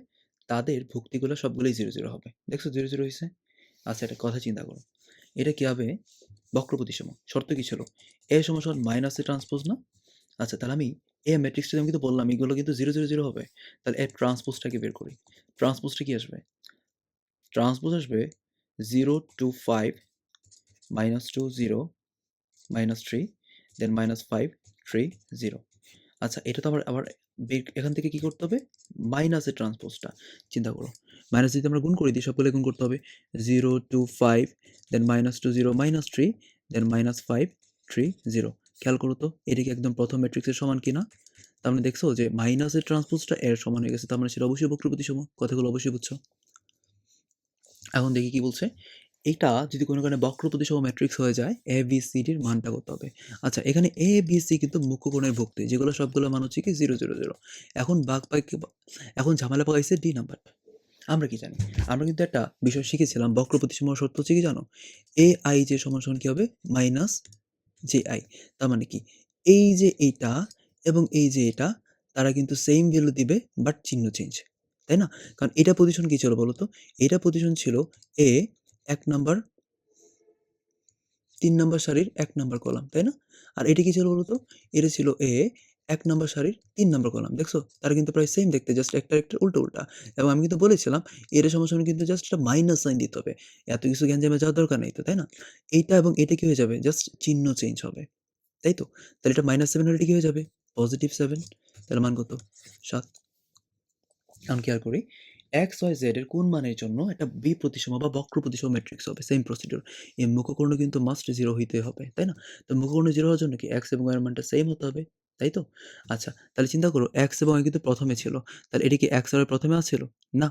তাদের ভুক্তিগুলো সবগুলোই 0, 0 হবে। দেখছো 0, 0 হইছে? আচ্ছা, একটা কথা চিন্তা করো। এটা কি হবে? বক্রপ্রতিসম। শর্ত কি ছিল? A = মাইনাস A ট্রান্সপোজ না? আচ্ছা, তাহলে আমি এই ম্যাট্রিক্সটা আমি কিন্তু বললাম এগুলো কিন্তু 0, 0, 0 হবে। তাহলে এর ট্রান্সপোজটাকে বের করি। ট্রান্সপোজটা কি আসবে? ট্রান্সপোজ আসবে 0 to 5 -2 0 -3 দেন -5 3 0। আচ্ছা, এটা তো আবার এখান থেকে কি করতে হবে? মাইনাস এর ট্রান্সপোজটা চিন্তা করো। মাইনাস যদি আমরা গুণ করে দিই সবগুলো গুণ করতে হবে। 0 to 5 দেন -2 0 -3 দেন -5 3 0। খেয়াল করো তো এটা কি একদম প্রথম ম্যাট্রিক্সের সমান কিনা? তার মানে দেখছো যে মাইনাসের ট্রান্সপোজটা এর সমান হয়ে গেছে। তার মানে সেটা অবশ্যই বক্রপ্রতিসম। কথাগুলো অবশ্যই বুঝছো। এখন দেখি কি বলছে। এইটা যদি কোনো কারণে বক্রপ্রতিসম ম্যাট্রিক্স হয়ে যায়, ABCDর মানটা কত হবে? আচ্ছা, এখানে ABC কিন্তু মুখ্য কোণের ভুক্তি, যেগুলো সবগুলো মান হচ্ছে কি 0, 0, 0। এখন এখন ঝামেলা পাকাইছে D নাম্বারটা। আমরা কি জানি? আমরা কিন্তু একটা বিষয় শিখেছিলাম বক্রপ্রতিসম শর্ত হচ্ছে কি জানো? AI যে সমান কি হবে? Minus JI। তার মানে কি? এই যে এইটা এবং এই যে এটা, তারা কিন্তু সেইম ভ্যালু দিবে বাট চিহ্ন চেঞ্জ। তাই না? কারণ এটা পজিশন কি ছিল বলো তো? এটা পজিশন ছিল A ১ নাম্বার ৩ নাম্বার সারির ১ নাম্বার কলাম, তাই না? আর এটা কি ছিল বলো তো? এটা ছিল A ১ নাম্বার সারির ৩ নাম্বার কলাম। দেখছো? তারা কিন্তু প্রায় সেম দেখতে, জাস্ট একটা উল্টা, উল্টা। এবং আমি কিন্তু বলেছিলাম এর সমান কিন্তু জাস্ট একটা মাইনাস সাইন দিতে হবে। এত কিছু গ্যাঞ্জামে যাওয়ার দরকার নেই তো, তাই না? এইটা এবং এটা কি হয়ে যাবে? জাস্ট চিহ্ন চেঞ্জ হবে। তাই তো? তাহলে এটা -7 হলে এটা কি হয়ে যাবে? +7। তাহলে মান কত? ৭। এখন খেয়াল করি এক্স ওয়াই জেড এর কোন মানের জন্য একটা বিপ্রতিসম বা বক্রপ্রতিসম ম্যাট্রিক্স হবে সেম প্রসিডিউর। এই মুখকর্ণ কিন্তু মাস্ট জিরো হইতে হবে, তাই না? তো মুখকর্ণ জিরো হওয়ার জন্য কি এক্স এবং ওয়াই এর মানটা সেম হতে হবে, তাই তো? আচ্ছা, তাহলে চিন্তা করো এক্স এবং ওয়াই কিন্তু প্রথমে ছিল, তাহলে এটা কি এক্স আর ওয়াই প্রথমে আছিল? না।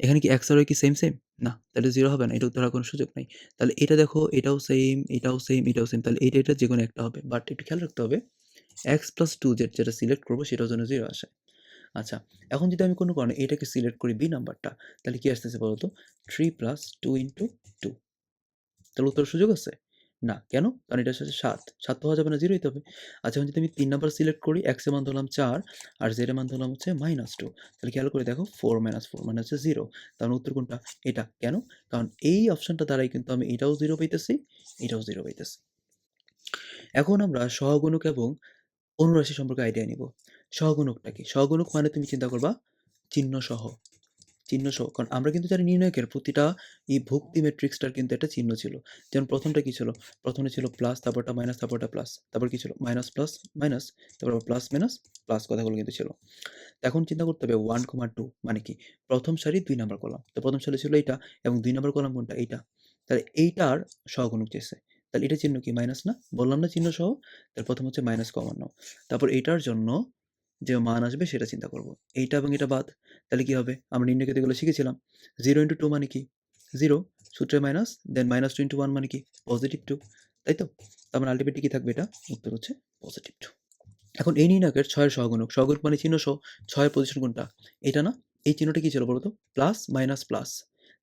এখানে কি এক্স আর ওয়াই কি সেম সেম? না, তাহলে জিরো হবে না, এটা ধরার কোনো সুযোগ নাই। তাহলে এটা দেখো এটাও সেম, এটাও সেম, এটাও সেম, তাহলে এটা যে কোনো একটা হবে। বাট একটু খেয়াল রাখতে হবে এক্স প্লাস টু জেড যেটা সিলেক্ট করবো সেটার জন্য জিরো আসে। আচ্ছা, এখন যদি আমি কোনো কারণে এটাকে সিলেক্ট করি বি নাম্বারটা, তাহলে কি আসতেছে বলো তো? 3 + 2 * 2। তাহলে উত্তরের সুযোগ আছে? না। কেন? কারণ এটার সাথে ৭। ৭ তো হওয়া যাবে না, 0 হইতে হবে। আচ্ছা, এখন যদি আমি ৩ নাম্বার সিলেক্ট করি, x এর মান ধরলাম ৪ আর z এর মান ধরলাম হচ্ছে -2। তাহলে খেয়াল করে দেখো 4 - 4 মানে হচ্ছে 0। তার মানে উত্তর কোনটা? এটা। কেন? কারণ এই অপশনটা দ্বারাই কিন্তু আমি এটাও 0 পাইতেছি, এটাও 0 পাইতেছি। এখন আমরা সহগুণক এবং অনুরাশি সম্পর্কে আইডিয়া নিব। সহগুণকটা কি? সহগুণক মানে তুমি চিন্তা করবা চিহ্নসহ। চিহ্নসহ। কারণ আমরা কিন্তু জানি নির্ণায়কের প্রতিটা এই ভুক্তি ম্যাট্রিক্সটার কিন্তু একটা চিহ্ন ছিল। যেমন ১ম টা কি ছিল? ১ম এ ছিল প্লাস, তারপরটা মাইনাস, তারপরটা প্লাস। তারপর কি ছিল? Minus, plus, minus. তারপর আবার প্লাস, মাইনাস, প্লাস কথাগুলো কিন্তু ছিল। তো এখন চিন্তা করতে হবে 1, 2 মানে কি? প্রথম সারি ২ নাম্বার কলাম। তো প্রথম সারি ছিল এইটা এবং ২ নাম্বার কলাম কোনটা? এইটা। তাহলে এইটার সহগুণক চেয়েছে। তাহলে এটার চিহ্ন কি? মাইনাস না? বললাম না চিহ্ন সহ? তাহলে প্রথম হচ্ছে মাইনাস কমন নাও। তারপর এইটার জন্য যে মান আসবে সেটা চিন্তা করব। এইটা এবং এটা বাদ। তাহলে কি হবে? আমরা নির্ণয় করতে এগুলো শিখেছিলাম। 0 * 2 মানে কি? 0 সূত্রে মাইনাস, দেন -2 * 1 মানে কি? +2। তাই তো? তার মানে আল্টিমেটলি কি থাকবে এটা? উত্তর হচ্ছে +2। এখন এই নির্ণায়কের ৬ এর সহগুণক। সহগুণক মানে চিহ্ন সহ। ৬ এর পজিশন কোনটা? এটা না? এই চিহ্নটা কি ছিল বলো তো? Plus, minus, plus.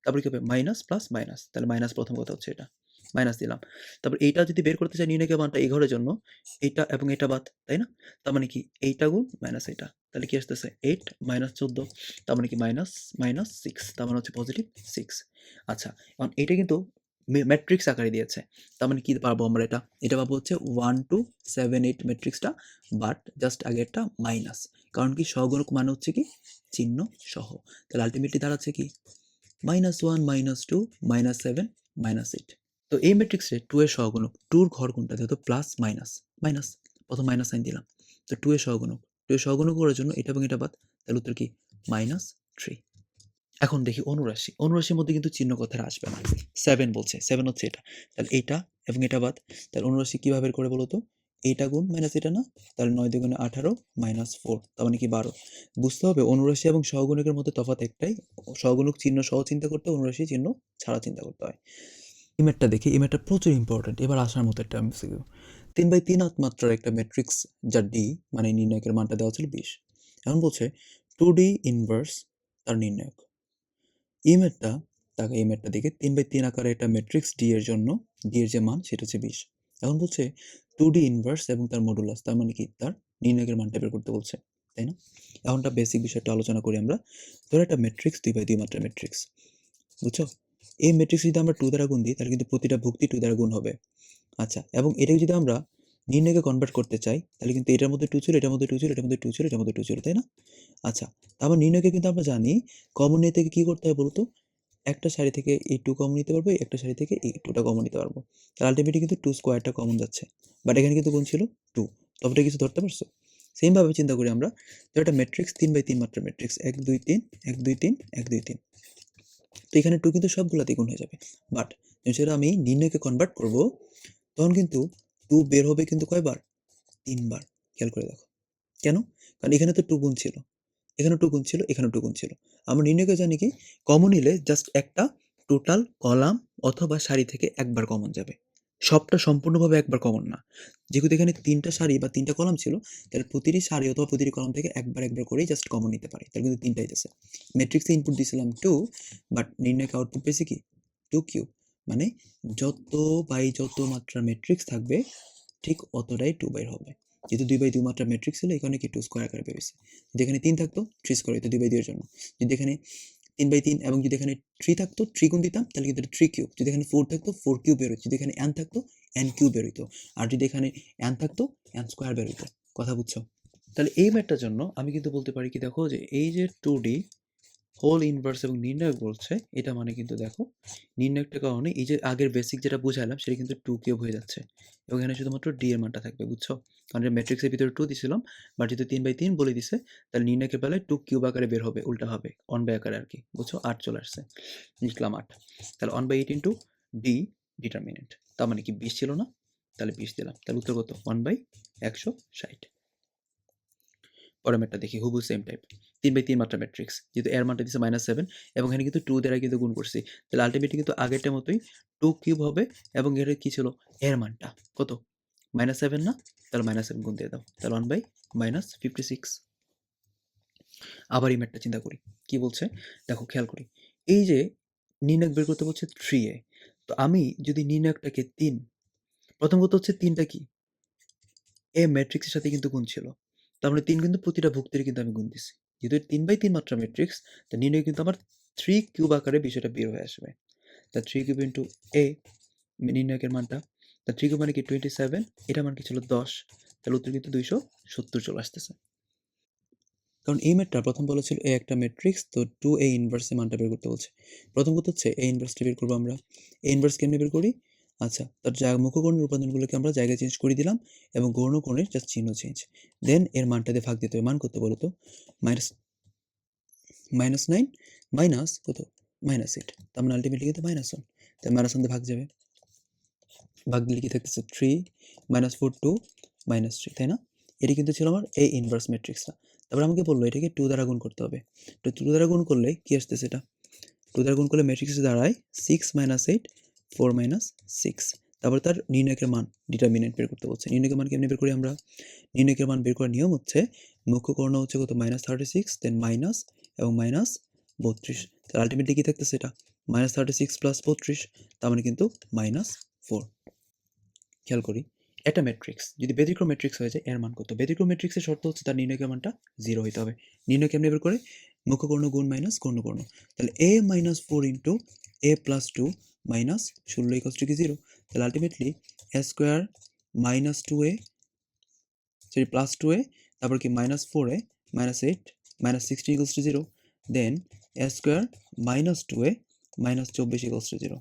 তারপরে কি হবে? Minus, plus, minus. তাহলে মাইনাস প্রথম কথা হচ্ছে এটা। মাইনাস দিলাম। তারপর এইটা যদি বের করতে চাই নির্ণায়কের মানটা এই ঘরের জন্য, এইটা এবং এটা বাদ, তাই না? তার মানে কি? এইটা গুণ মাইনাস এইটা। তাহলে কি আসতেছে? 8 - 14। তার মানে কি? Minus, minus 6। তার মানে হচ্ছে পজিটিভ 6। আচ্ছা, এখন এইটা কিন্তু ম্যাট্রিক্স আকারে দিয়েছে। তার মানে কি পাবো আমরা এটা? এটা পাবো হচ্ছে 1 2 7 8 ম্যাট্রিক্সটা, বাট জাস্ট আগেরটা মাইনাস। কারণ কি? সহগুণক মানে হচ্ছে কি? চিহ্ন সহ। তাহলে আল্টিমেটলি দাঁড়াচ্ছে কি? -1 -2 -7 -8। তো এই ম্যাট্রিক্সে 2 এর সহগুণক, 2 এর ঘর কোনটা? যেহেতু প্লাস মাইনাস, মাইনাস। প্রথম মাইনাস সাইন দিলাম। তো 2 এর সহগুণক 2 এর সহগুণক করার জন্য এটা এবং এটা বাদ, তাহলে উত্তর কি -3। এখন দেখি অনুরাশি, অনুরাশির মধ্যে কিন্তু চিহ্ন কথার আসবে না। 7 বলছে, 7 হচ্ছে এটা, তাহলে এটা এবং এটা বাদ, তাহলে অনুরাশি কিভাবে বের করে বলো তো? এইটা গুণ মাইনাস এটা না, তাহলে 9 দুগুণে 18 -4, তার মানে কি 12। বুঝতে হবে অনুরাশি এবং সহগুণকের মধ্যে তফাৎ একটাই, সহগুণক চিহ্ন সহ চিন্তা করতে, অনুরাশি চিহ্ন ছাড়া চিন্তা করতে হয়। ইমেজটা দেখি, ইমেজটা প্রচুর ইম্পর্টেন্ট, এবার আসার মতো একটা এমসিকিউ। 3/3 মাত্রার একটা ম্যাট্রিক্স যার ডি মানে নির্ণায়কের মানটা দেওয়া ছিল 20। এখন বলছে 2D ইনভার্স তার নির্ণায়ক। ইমেজটা তাকে ইমেজটা দেখে 3/3 আকারে একটা ম্যাট্রিক্স ডি এর জন্য ডি এর যে মান সেটা হচ্ছে 20। এখন বলছে 2D ইনভার্স এবং তার মডুলাস, তার মানে কি তার নির্ণায়কের মানটা বের করতে বলছে, তাই না? এখনটা বেসিক বিষয়টা আলোচনা করি আমরা। ধরো একটা ম্যাট্রিক্স 2/2 মাত্রার ম্যাট্রিক্স, বুঝছো? এই ম্যাট্রিক্স যদি আমরা 2 দ্বারা গুণ দিই তাহলে কিন্তু প্রতিটা ভুক্তি 2 দ্বারা গুণ হবে। আচ্ছা, এবং এটাকে যদি আমরা নির্ণয়কে কনভার্ট করতে চাই তাহলে কিন্তু এটার মধ্যে 2 ছিল, এটার মধ্যে 2 ছিল, এটার মধ্যে 2 ছিল, এটার মধ্যে 2 ছিল, তাই না? আচ্ছা, তারপর নির্ণয়কে কিন্তু আমরা জানি কমন নিতে কি করতে হয় বলতো? একটা সারি থেকে এই 2 কমন নিতে পারবো, একটা সারি থেকে এই 2টা কমন নিতে পারবো। তাহলে আলটিমেটলি কিন্তু 2 স্কয়ারটা কমন যাচ্ছে। বাট এখানে কিন্তু কোন ছিল? 2। তবে এটা কিছু ধরতে পারছো? সেম ভাবে চিন্তা করি আমরা। তো একটা ম্যাট্রিক্স 3/3 মাত্রার ম্যাট্রিক্স 1 2 3 1 2 3 1 2 3। তো এখানে 2 কিন্তু সবগুলাতেই গুণ হয়ে যাবে। বাট যেটা আমি নির্ণয়কে কনভার্ট করব তখন কিন্তু 2 বের হবে কিন্তু কয়বার? 3 বার। খেয়াল করে দেখো। কেন? কারণ এখানে তো 2 গুণ ছিল, এখানেও 2 গুণ ছিল, এখানেও 2 গুণ ছিল। আমরা নির্ণয়কে জানি কি কমন নিলে জাস্ট একটা টোটাল কলাম অথবা সারি থেকে একবার কমন যাবে। সবটা সম্পূর্ণভাবে একবার কমন না। যেহেতু এখানে 3টা সারি বা 3টা কলাম ছিল, তাহলে প্রতিটি সারি অথবা প্রতিটি কলাম থেকে একবার একবার করেই জাস্ট কমন নিতে পারি। তাহলে কিন্তু 3টা আইতেছে। ম্যাট্রিক্সে ইনপুট দিছিলাম 2, বাট নির্ণয়কে আউটপুট পেয়েছি কি 2 কিউব। মানে যত বাই যত মাত্রার ম্যাট্রিক্স থাকবে ঠিক অতটাই 2 বাই হবে। যেহেতু 2/2 মাত্রার ম্যাট্রিক্স ছিল এখানে কি 2 স্কয়ার আকারে পেয়েছে। যদি এখানে 3 থাকতো 3 স্কয়ার হতো 2/2 এর জন্য। যদি এখানে 3/3 এবং যদি এখানে 3 থাকতো 3 গুণ দিতাম তাহলে কিন্তু 3 কিউব। যদি এখানে 4 থাকতো 4 কিউব বের হইতো। যদি এখানে n থাকতো n কিউব বের হইতো। আর যদি এখানে n থাকতো n স্কয়ার বের হইতো। কথা বুঝছো? তাহলে এই ম্যাথটার জন্য আমি কিন্তু বলতে পারি কি দেখো যে এই যে 2D হোল ইনভার্স এবং নির্ণায়ক বলছে, এটা মানে কিন্তু দেখো নির্ণায়কটার কারণে এই যে আগের বেসিক যেটা বুঝাইলাম সেটা কিন্তু 2 কিউব হয়ে যাচ্ছে এবং এখানে শুধুমাত্র ডি এর মানটা থাকবে, বুঝছো? কারণ ম্যাট্রিক্সের ভিতরে 2 দিছিলাম, বাট যেহেতু 3/3 বলে দিছে তাহলে নির্ণায়কের বেলায় 2 কিউব আকারে বের হবে, উল্টা হবে 1/8 আকারে আর কি, বুঝছো? 8 চলে আসছে, লিখলাম 8। তাহলে 1/8 ইন্টু ডি ডিটারমিনেন্ট, তার মানে কি 20 ছিল না? তাহলে 20 দিলাম, তাহলে উত্তর কত? 1/160। পরের ম্যাটটা দেখি, হুবহু সেম টাইপ 3/3 মাত্রা ম্যাট্রিক্স, যেহেতু এর মানটা দিচ্ছে -7 এবং এখানে কিন্তু 2 দ্বারা কিন্তু গুণ করছি, তাহলে আলটিমেটলি কিন্তু আগেরটার মতোই 2 কিউব হবে এবং এর কি ছিল এর মানটা কত? -7 না? তাহলে -7 গুণ দিয়ে দাও, তাহলে 1/-56। আবার এই ম্যাটটা চিন্তা করি কি বলছে দেখো, খেয়াল করি এই যে নির্ণায়ক বের করতে বলছে 3a, তো আমি যদি নির্ণায়কটাকে 3, প্রথম কথা হচ্ছে 3টা কি এ ম্যাট্রিক্সের সাথে কিন্তু গুণ ছিল, তার মানে 3 কিন্তু প্রতিটা ভুক্তির কিন্তু আমি গুণ দিছি। যেহেতু 3/3 মাত্রা ম্যাট্রিক্স, তা নির্ণয় কিন্তু আমার 3 কিউব আকারে বিষয়টা বের হয়ে আসবে। তা 3 কিউব ইন্টু এ নির্ণায়কের মানটা, তা 3 কিউব মানে কি 27, এটা মান কি ছিল 10, তাহলে উত্তর কিন্তু 270 চলে আসতেছে। কারণ এই ম্যাটটা প্রথম বলেছিল এ একটা ম্যাট্রিক্স, তো 2a ইনভার্স এর মানটা বের করতে বলছে। প্রথম কথা হচ্ছে এ ইনভার্সটা বের করবো আমরা। এ ইনভার্স কেমনে বের করি? আচ্ছা, তার মুখ্যকর্ণের উপাদানগুলোকে আমরা জায়গায় চেঞ্জ করে দিলাম এবং গৌণকর্ণের জাস্ট চিহ্ন চেঞ্জ। দেন এর মানটা দিয়ে ভাগ দিতে হবে। মান কত বলো তো? -9 মাইনাস কত? -8। তার মানে আলটিমেটলি কিন্তু -1, তাই -1 দিয়ে ভাগ যাবে। ভাগ দিলে কি থাকতেছে 3 -4 2 -3, তাই না? এটি কিন্তু ছিল আমার এ ইনভার্স ম্যাট্রিক্সটা। তারপর আমাকে বললো এটাকে 2 দ্বারা গুণ করতে হবে। তো 2 দ্বারা গুণ করলে কি আসতেছে এটা? 2 দ্বারা গুণ করলে ম্যাট্রিক্সে দাঁড়ায় 6 - 8 4 - 6। তারপর তার নির্ণায়কের মান ডিটারমিনেন্ট বের করতে বলছে। নির্ণায়কের মান কেমনে বের করি আমরা? নির্ণায়কের মান বের করার নিয়ম হচ্ছে মুখ্য কর্ণ হচ্ছে কত? -36, দেন মাইনাস এবং -32। তাহলে আলটিমেটলি কি থাকতেছে এটা? -36 + 32, তার মানে কিন্তু -4। খেয়াল করি একটা ম্যাট্রিক্স যদি ব্যতিক্রম ম্যাট্রিক্স হয়ে যায় এর মান কত? ব্যতিক্রম ম্যাট্রিক্সের শর্ত হচ্ছে তার নির্ণায়কের মানটা 0 হইতে হবে। নির্ণয় কেমনে বের করে? মুখ্য কর্ণ গুণ মাইনাস কর্ণ কর্ণ। তাহলে a - 4 into a + 2 minus 16 equals two কি 0। তাহলে ultimately a square -2a sorry +2a, তারপর কি -4a -8 -16 equals to 0। Then a square -2a -24 equals to 0।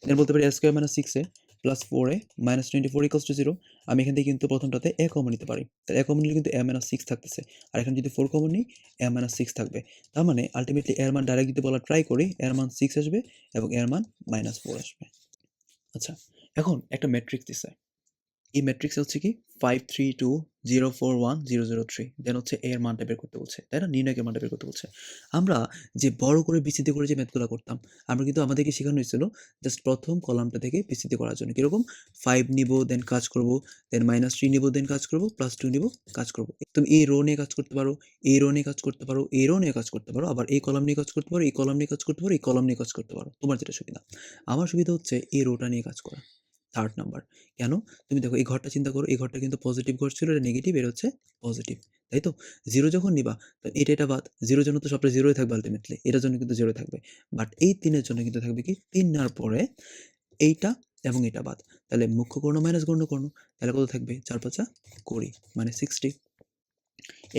Then বলতে পারি a square -6a plus 4a minus 24 equals to 0। আমি এখান থেকে কিন্তু প্রথমটাতে a কমন নিতে পারি, তাহলে a কমন নিলে কিন্তু a মাইনাস 6 থাকতেছে, আর এখানে যদি 4 কমন নিই a মাইনাস 6 থাকবে। তার মানে আলটিমেটলি এর মান ডাইরেক্ট যদি বলা ট্রাই করি, এর মান 6 আসবে এবং এর মান মাইনাস 4 আসবে। আচ্ছা, এখন একটা ম্যাট্রিক্স দিছে, এই ম্যাট্রিক্স হচ্ছে কি 532041003, দেন হচ্ছে a এর মানটা বের করতে বলছে, তাই না? নির্ণায়কের মানটা বের করতে বলছে। আমরা যে বড় করে বিস্তৃত করে যে ম্যাথগুলো করতাম, আমরা কিন্তু আমাদেরকে শেখানো হয়েছিল জাস্ট প্রথম কলামটা থেকে বিস্তৃত করার জন্য। কিরকম 5 নিব দেন কাজ করব, দেন -3 নিব দেন কাজ করব, +2 নিব কাজ করব। তুমি এই রো নিয়ে কাজ করতে পারো, এই রো নিয়ে কাজ করতে পারো, এই রো নিয়ে কাজ করতে পারো, আবার এই কলাম নিয়ে কাজ করতে পারো, এই কলাম নিয়ে কাজ করতে পারো, এই কলাম নিয়ে কাজ করতে পারো, তোমার যেটা সুবিধা। আমার সুবিধা হচ্ছে এই রোটা নিয়ে কাজ করা, 3rd নাম্বার। কেন? তুমি দেখো এই ঘরটা চিন্তা করো, এই ঘরটা কিন্তু পজিটিভ ঘর ছিল, এটা নেগেটিভ, এর হচ্ছে পজিটিভ, তাই তো? 0 যখন নিবা, তো এটা বাদ, 0 জন্য তো সবটা 0 থাকবে আলটিমেটলি, এটার জন্য কিন্তু 0 থাকবে। বাট এই 3 এর জন্য কিন্তু থাকবে কি 3 নেওয়ার পরে এইটা এবং এটা বাদ, তাহলে মুখ্য কর্ণ মাইনাস গণ্য কর্ণ, তাহলে কত থাকবে 4 5 20 মানে 60।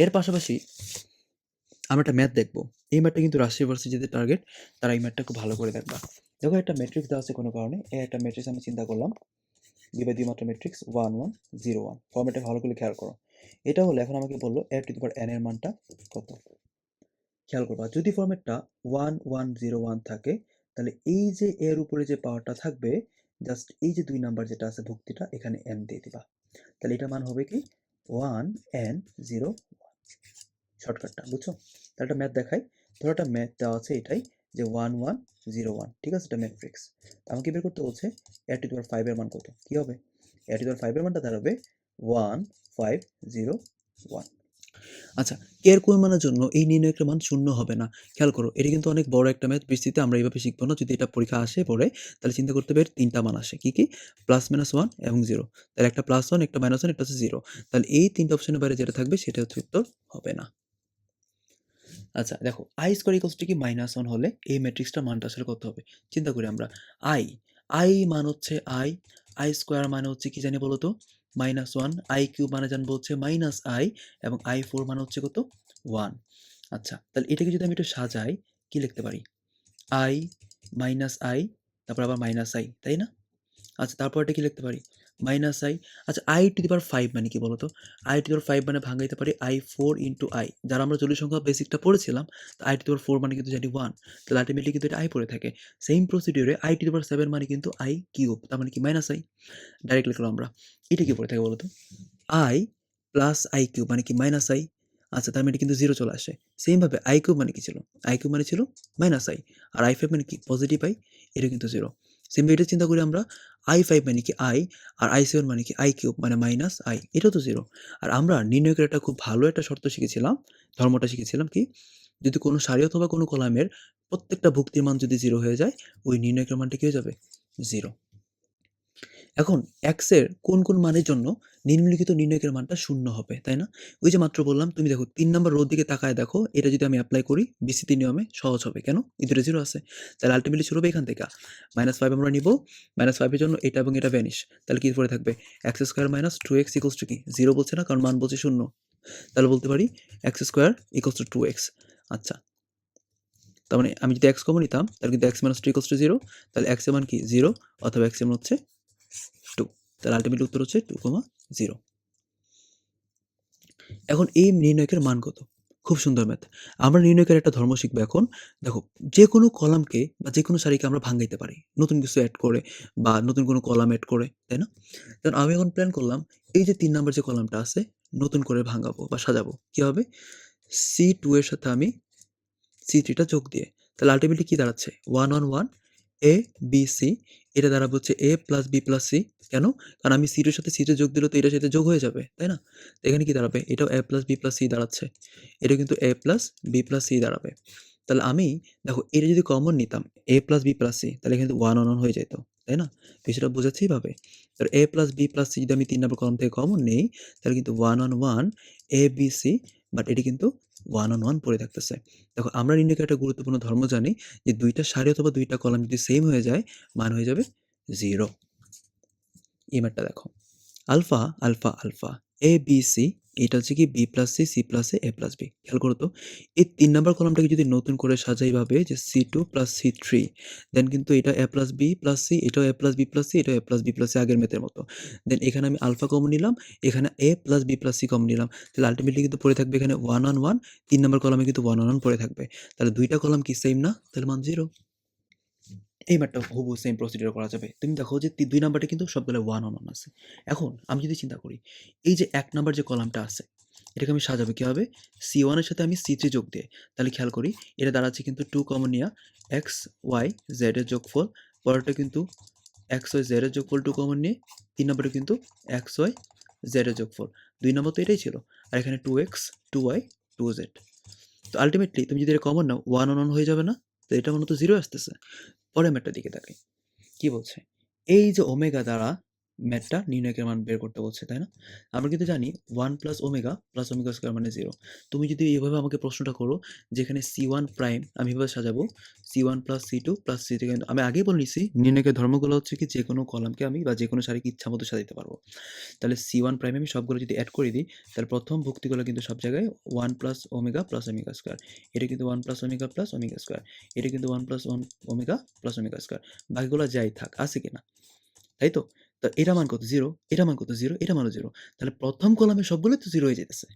এর পাশাপাশি আমরা একটা ম্যাথ দেখবো, এই ম্যাথটা কিন্তু রাজশাহী ইউনিভার্সিটিতে টার্গেট, তারা এই ম্যাথটা খুব ভালো করে দেখবা। দেখো একটা ম্যাট্রিক্স দেওয়া আছে কোনো কারণে, এই একটা ম্যাট্রিক্স আমি চিন্তা করলাম দ্বিবাদী মাত্রা ম্যাট্রিক্স 1 1 0 1, ফর্মেটে ভালো করে খেয়াল করো। এটা হলো এখন আমাকে বললো a to the power n এর মানটা কত। খেয়াল করবা, যদি ফর্মেটটা 1 1 0 1 থাকে, তাহলে এই যে এর উপরে যে পাওয়ারটা থাকবে, জাস্ট এই যে 2 নাম্বার যেটা আছে ভুক্তিটা, এখানে n দিয়ে দিবা, তাহলে এটা মান হবে কি 1 n 0 1। শর্টকাটটা বুঝছো? তাহলে একটা ম্যাথ দেখাই। ধরো একটা ম্যাথ দেওয়া আছে এটাই, যে 1 1 0 1, ঠিক আছে? এটা ম্যাট্রিক্স। আমাকে বের করতে বলছে a টু দি পাওয়ার 5 এর মান কত। কি হবে? a টু দি পাওয়ার 5 এর মানটা দাঁড়াবে 1 5 0 1। আচ্ছা, কে এর কোন মানের জন্য এই নির্ণায়কের মান শূন্য হবে না। খেয়াল করো, এটা কিন্তু অনেক বড় একটা ম্যাথ, বিস্তৃতি আমরা এইভাবে শিখবো না। যদি এটা পরীক্ষা আসে পরে, তাহলে চিন্তা করতে হবে 3টা মান আসে, কি কি? প্লাস মাইনাস 1 এবং 0। তাহলে একটা প্লাস 1, একটা মাইনাস 1, একটা হচ্ছে 0। তাহলে এই 3টা অপশনের বাইরে যেটা থাকবে সেটা হচ্ছে উত্তর হবে না। আচ্ছা দেখো, i স্কয়ার ইকুয়ালস টু কি -1 হলে এই ম্যাট্রিক্সটার মানটা আসলে কত হবে? চিন্তা করি আমরা। i i মান হচ্ছে i স্কয়ার মানে হচ্ছে কি জানি বলো তো? -1, i কিউব মানে জানবো হচ্ছে -i, এবং i4 মানে হচ্ছে কত? 1। আচ্ছা, তাহলে এটাকে যদি আমি একটু সাজাই, কি লিখতে পারি? i -i, তারপর আবার -i, তাই না? আচ্ছা, তারপরটা কি লিখতে পারি? -i। আচ্ছা, i টু দি পাওয়ার 5 মানে কি বলো তো? i টু দি পাওয়ার 5 মানে ভাঙাইতে পারি i4 ইনটু i। যারা আমরা জটিল সংখ্যা বেসিকটা পড়েছিলাম, তো i টু দি পাওয়ার 4 মানে কিন্তু জানি 1। তাহলে আল্টিমেটলি কিন্তু এটা i পড়ে থাকে। সেম প্রসিডিউরে i টু দি পাওয়ার 7 মানে কিন্তু i কিউব, তার মানে কি -i। ডাইরেক্ট লিখলাম আমরা। এটা কি পড়ে থাকে বলো তো? i প্লাস i কিউব মানে কি -i। আচ্ছা, তার মানে কিন্তু 0 চলে আসে। সেম ভাবে i কিউব মানে কি ছিল? i কিউব মানে ছিল -i, আর i5 মানে কি? পজিটিভ i, এটা কিন্তু 0। সেম এটা চিন্তা করি আমরা, i5 মানে কি i, আর i7 মানে কি i কিউব মানে -i, এটাও তো 0। আর আমরা নির্ণয়কের একটা খুব ভালো একটা শর্ত শিখেছিলাম, ধর্মটা শিখেছিলাম কি? যদি কোনো সারি অথবা কোনো কলামের প্রত্যেকটা ভুক্তির মান যদি 0 হয়ে যায়, ওই নির্ণয়কের মানটা কি হয়ে যাবে? 0। এখন x এর কোন কোন মানের জন্য নিম্নলিখিত নির্ণয়কের মানটা শূন্য হবে, তাই না? ওই যে মাত্র বললাম, তুমি দেখো 3 নাম্বার রোর দিকে তাকায় দেখো, এটা যদি আমি অ্যাপ্লাই করি বিস্তৃতি নিয়মে সহজ হবে। কেন? এই দুটো 0 আছে, তাহলে আলটিমেটলি শুরু হবে এখান থেকে। -5 আমরা নিব, -5 এর জন্য এটা এবং এটা ভ্যানিশ, তাহলে কি পড়ে থাকবে? x square minus 2x equals to কি? 0 বলছে না, কারণ মান বলছে 0। তাহলে বলতে পারি x square equals to 2x। আচ্ছা, তার মানে আমি যদি x কমন নিতাম, তাহলে কিন্তু x মাইনাস 2 ইকুয়ালস টু 0, তাহলে x এর মান কি 0, অথবা x এর মান হচ্ছে 2। তাহলে আলটিমেটলি উত্তর হচ্ছে 2, 0। এখন এই নির্ণয়কের মান কত? খুব সুন্দর ম্যাথ। আমরা নির্ণয়কের একটা ধর্ম শিখবো এখন। দেখো, যেকোনো কলামকে বা যেকোনো সারিকে আমরা ভাঙাইতে পারি নতুন কিছু এড করে, বা নতুন কোনো কলাম এড করে, তাই না? কারণ আমি এখন প্ল্যান করলাম, এই যে 3 নাম্বার যে কলামটা আছে, নতুন করে ভাঙাবো বা সাজাবো। কি হবে? C2 এর সাথে আমি C3 টা যোগ দিয়ে, তাহলে আলটিমেটলি কি দাঁড়াচ্ছে? 1 1 1 A B C, এটা দাঁড়াবে হচ্ছে A plus B plus C। কেন? কারণ আমি C2 এর সাথে C2 যোগ দিলে তো এটার সাথে যোগ হয়ে যাবে, তাই না? তো এখানে কি দাঁড়াবে? এটাও A plus B plus C দাঁড়াচ্ছে। এটা কিন্তু A plus B plus C দাঁড়াবে। তাহলে আমি দেখো, এটা যদি কমন নিতাম A plus B plus C, তাহলে কিন্তু 1 1 1 হয়ে যেত, তাই না? বিষয়টা বোঝাচ্ছি এভাবে। তাহলে A plus B plus C যদি আমি 3 নম্বর কলাম থেকে কমন নেই, তাহলে কিন্তু 1 1 1 A B C, বাট এটি কিন্তু 1 1 1 পড়ে থাকতেছে। দেখো, আমরা নির্ণয়কের একটা গুরুত্বপূর্ণ ধর্ম জানি, যে 2টা সারি অথবা 2টা কলাম যদি সেম হয়ে যায়, মান হয়ে যাবে 0। এই ম্যাথটা দেখো, alpha alpha alpha A B C, এটা হচ্ছে কি B plus C, C plus A, plus B. খেয়াল করো তো, এই ৩ নাম্বার কলামটাকে যদি নতুন করে সাজাই ভাবে যে C2 প্লাস C3, দেন কিন্তু এটা এ প্লাস বি প্লাস সি, এটাও এ প্লাস বি প্লাস সি, এটাও এ প্লাস বি প্লাস সি, আগের ম্যাথের মতো। দেন এখানে আমি আলফা কমন নিলাম, এখানে A plus B plus C common নিলাম। তাহলে আলটিমেটলি কিন্তু পড়ে থাকবে এখানে 1 on 1, ৩ নাম্বার কলামে কিন্তু 1 on 1 পড়ে থাকবে। তাহলে ২ টা কলাম কি সেম না? তাহলে মান 0। এই ম্যাথটা হুবহু সেম প্রসিডিউর করা যাবে। তুমি দেখো যে ২ নাম্বারটা কিন্তু সবগুলো 1 on 1 আছে। এখন আমি যদি চিন্তা করি, এই যে ১ নাম্বার যে কলামটা আছে, এটাকে আমি সাজাবো কিভাবে? C1 এর সাথে আমি C3 যোগ দিয়ে। তাহলে খেয়াল করি, এটা দাঁড়াচ্ছে কিন্তু 2 কমন নিয়া x, y, z এর যোগফল। পরেরটা কিন্তু x, y, z এর যোগফল 2 কমন নিয়ে ৩ নাম্বারটা কিন্তু x, y, z এর যোগফল। ২ নাম্বার তো এটাই ছিল। আর এখানে 2x, 2y, 2z। তো আল্টিমেটলি তুমি যদি এটা কমন নাও 1 on 1 হয়ে যাবে না? তো এটা মূলত 0 আসতেছে। পরের ম্যাথটার দিকে তাকাই। কি বলছে? এই যে ওমেগা দ্বারা ম্যাথটা নির্ণয়কের মান বের করতে বলছে, তাই না? আমরা কিন্তু জানি 1 প্লাস ওমেগা স্কয়ার মানে 0। তুমি যদি এভাবে আমাকে প্রশ্নটা করো, যেখানে C1 প্রাইম আমি এভাবে সাজাবো, C1 plus C2 plus C3, কিন্তু আমি আগেই বলে নিছি নির্ণয়কের ধর্মগুলো হচ্ছে কি যেকোনো কলামকে আমি বা যেকোনো সারিকে ইচ্ছামতো সাজাতে পারবো। তাহলে C1 প্রাইমে আমি সবগুলো যদি এড করে দিই, তাহলে প্রথম ভুক্তিগুলো কিন্তু সব জায়গায় 1 প্লাস ওমেগা স্কয়ার। এটা কিন্তু 1 প্লাস ওমেগা স্কয়ার। এটা কিন্তু 1 প্লাস ওমেগা স্কয়ার। বাকিগুলো যাই থাক, আছে কিনা? তাই তো? তো এটার মান কত? 0, এটার মান কত? 0, এটার মানও 0। তাহলে প্রথম কলামে সবগুলোই তো 0 হয়ে যাইতেছে।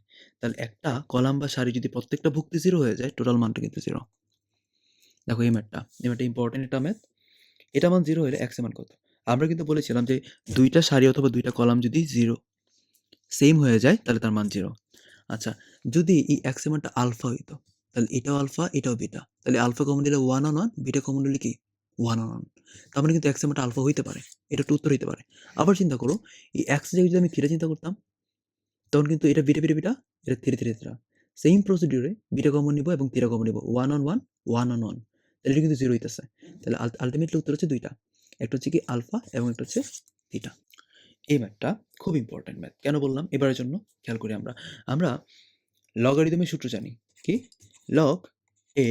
তাহলে একটা কলাম বা সারি যদি প্রত্যেকটা ভুক্তি 0 হয়ে যায়, টোটাল মানটা কিন্তু 0। দেখো এই ম্যাথটা ইম্পর্টেন্ট একটা ম্যাথ। এটা মান 0 হলে x এর মান কত? আমরা কিন্তু বলেছিলাম যে ২ টা সারি অথবা ২ টা কলাম যদি 0 সেম হয়ে যায় তাহলে তার মান 0। আচ্ছা, যদি এই x এর মানটা আলফা হইতো, তাহলে এটাও আলফা, এটাও বিটা। তাহলে আলফা কমন নিলে 1 on 1, বিটা কমন নিলে কি? 1 on 1। তার মানে কিন্তু x এর মানটা আলফা হইতে পারে। এটা একটা উত্তর হইতে পারে। আবার চিন্তা করো, এই x এর জায়গায় যদি আমি থিটা চিন্তা করতাম, তখন কিন্তু এটা বিটা, বিটা, বিটা, এটা থিটা, থিটা, থিটা। সেইম প্রসিডিউরে বিটা কমন নিব এবং থিটা কমন নিব। 1 on 1, 1 on 1। তাহলে এটা কিন্তু 0 হইতেছে। তাহলে আল্টিমেটলি উত্তর হচ্ছে 2 টা। একটা হচ্ছে কি আলফা এবং একটা হচ্ছে থিটা। এই ম্যাথটা খুব ইম্পর্টেন্ট ম্যাথ। কেন বললাম? এবারের জন্য খেয়াল করি আমরা। আমরা লগারিদমের সূত্র জানি। কি? লগ এ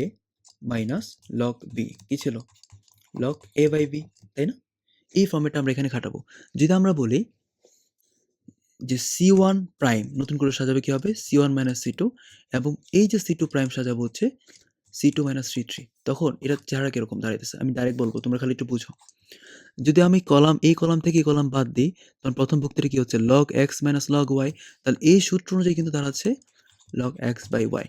মাইনাস লগ বি। কি ছিল? লগ এ বাই বি, তাই না? এই ফর্মেটটা আমরা এখানে খাটাবো। যদি আমরা বলি যে C1 প্রাইম নতুন করে সাজাবে কি হবে? C1 মাইনাস C2, এবং এই যে C2 প্রাইম সাজাবো হচ্ছে C2 মাইনাস C3। তখন এটার চেহারা কিরকম দাঁড়াইতেছে? আমি ডাইরেক্ট বলবো, তোমরা খালি একটু বুঝো। যদি আমি এই কলাম থেকে এই কলাম বাদ দিই, তখন প্রথম ভুক্তিটা কি হচ্ছে? log x minus log y। তাহলে এই সূত্র অনুযায়ী কিন্তু দাঁড়াচ্ছে log x বাই y।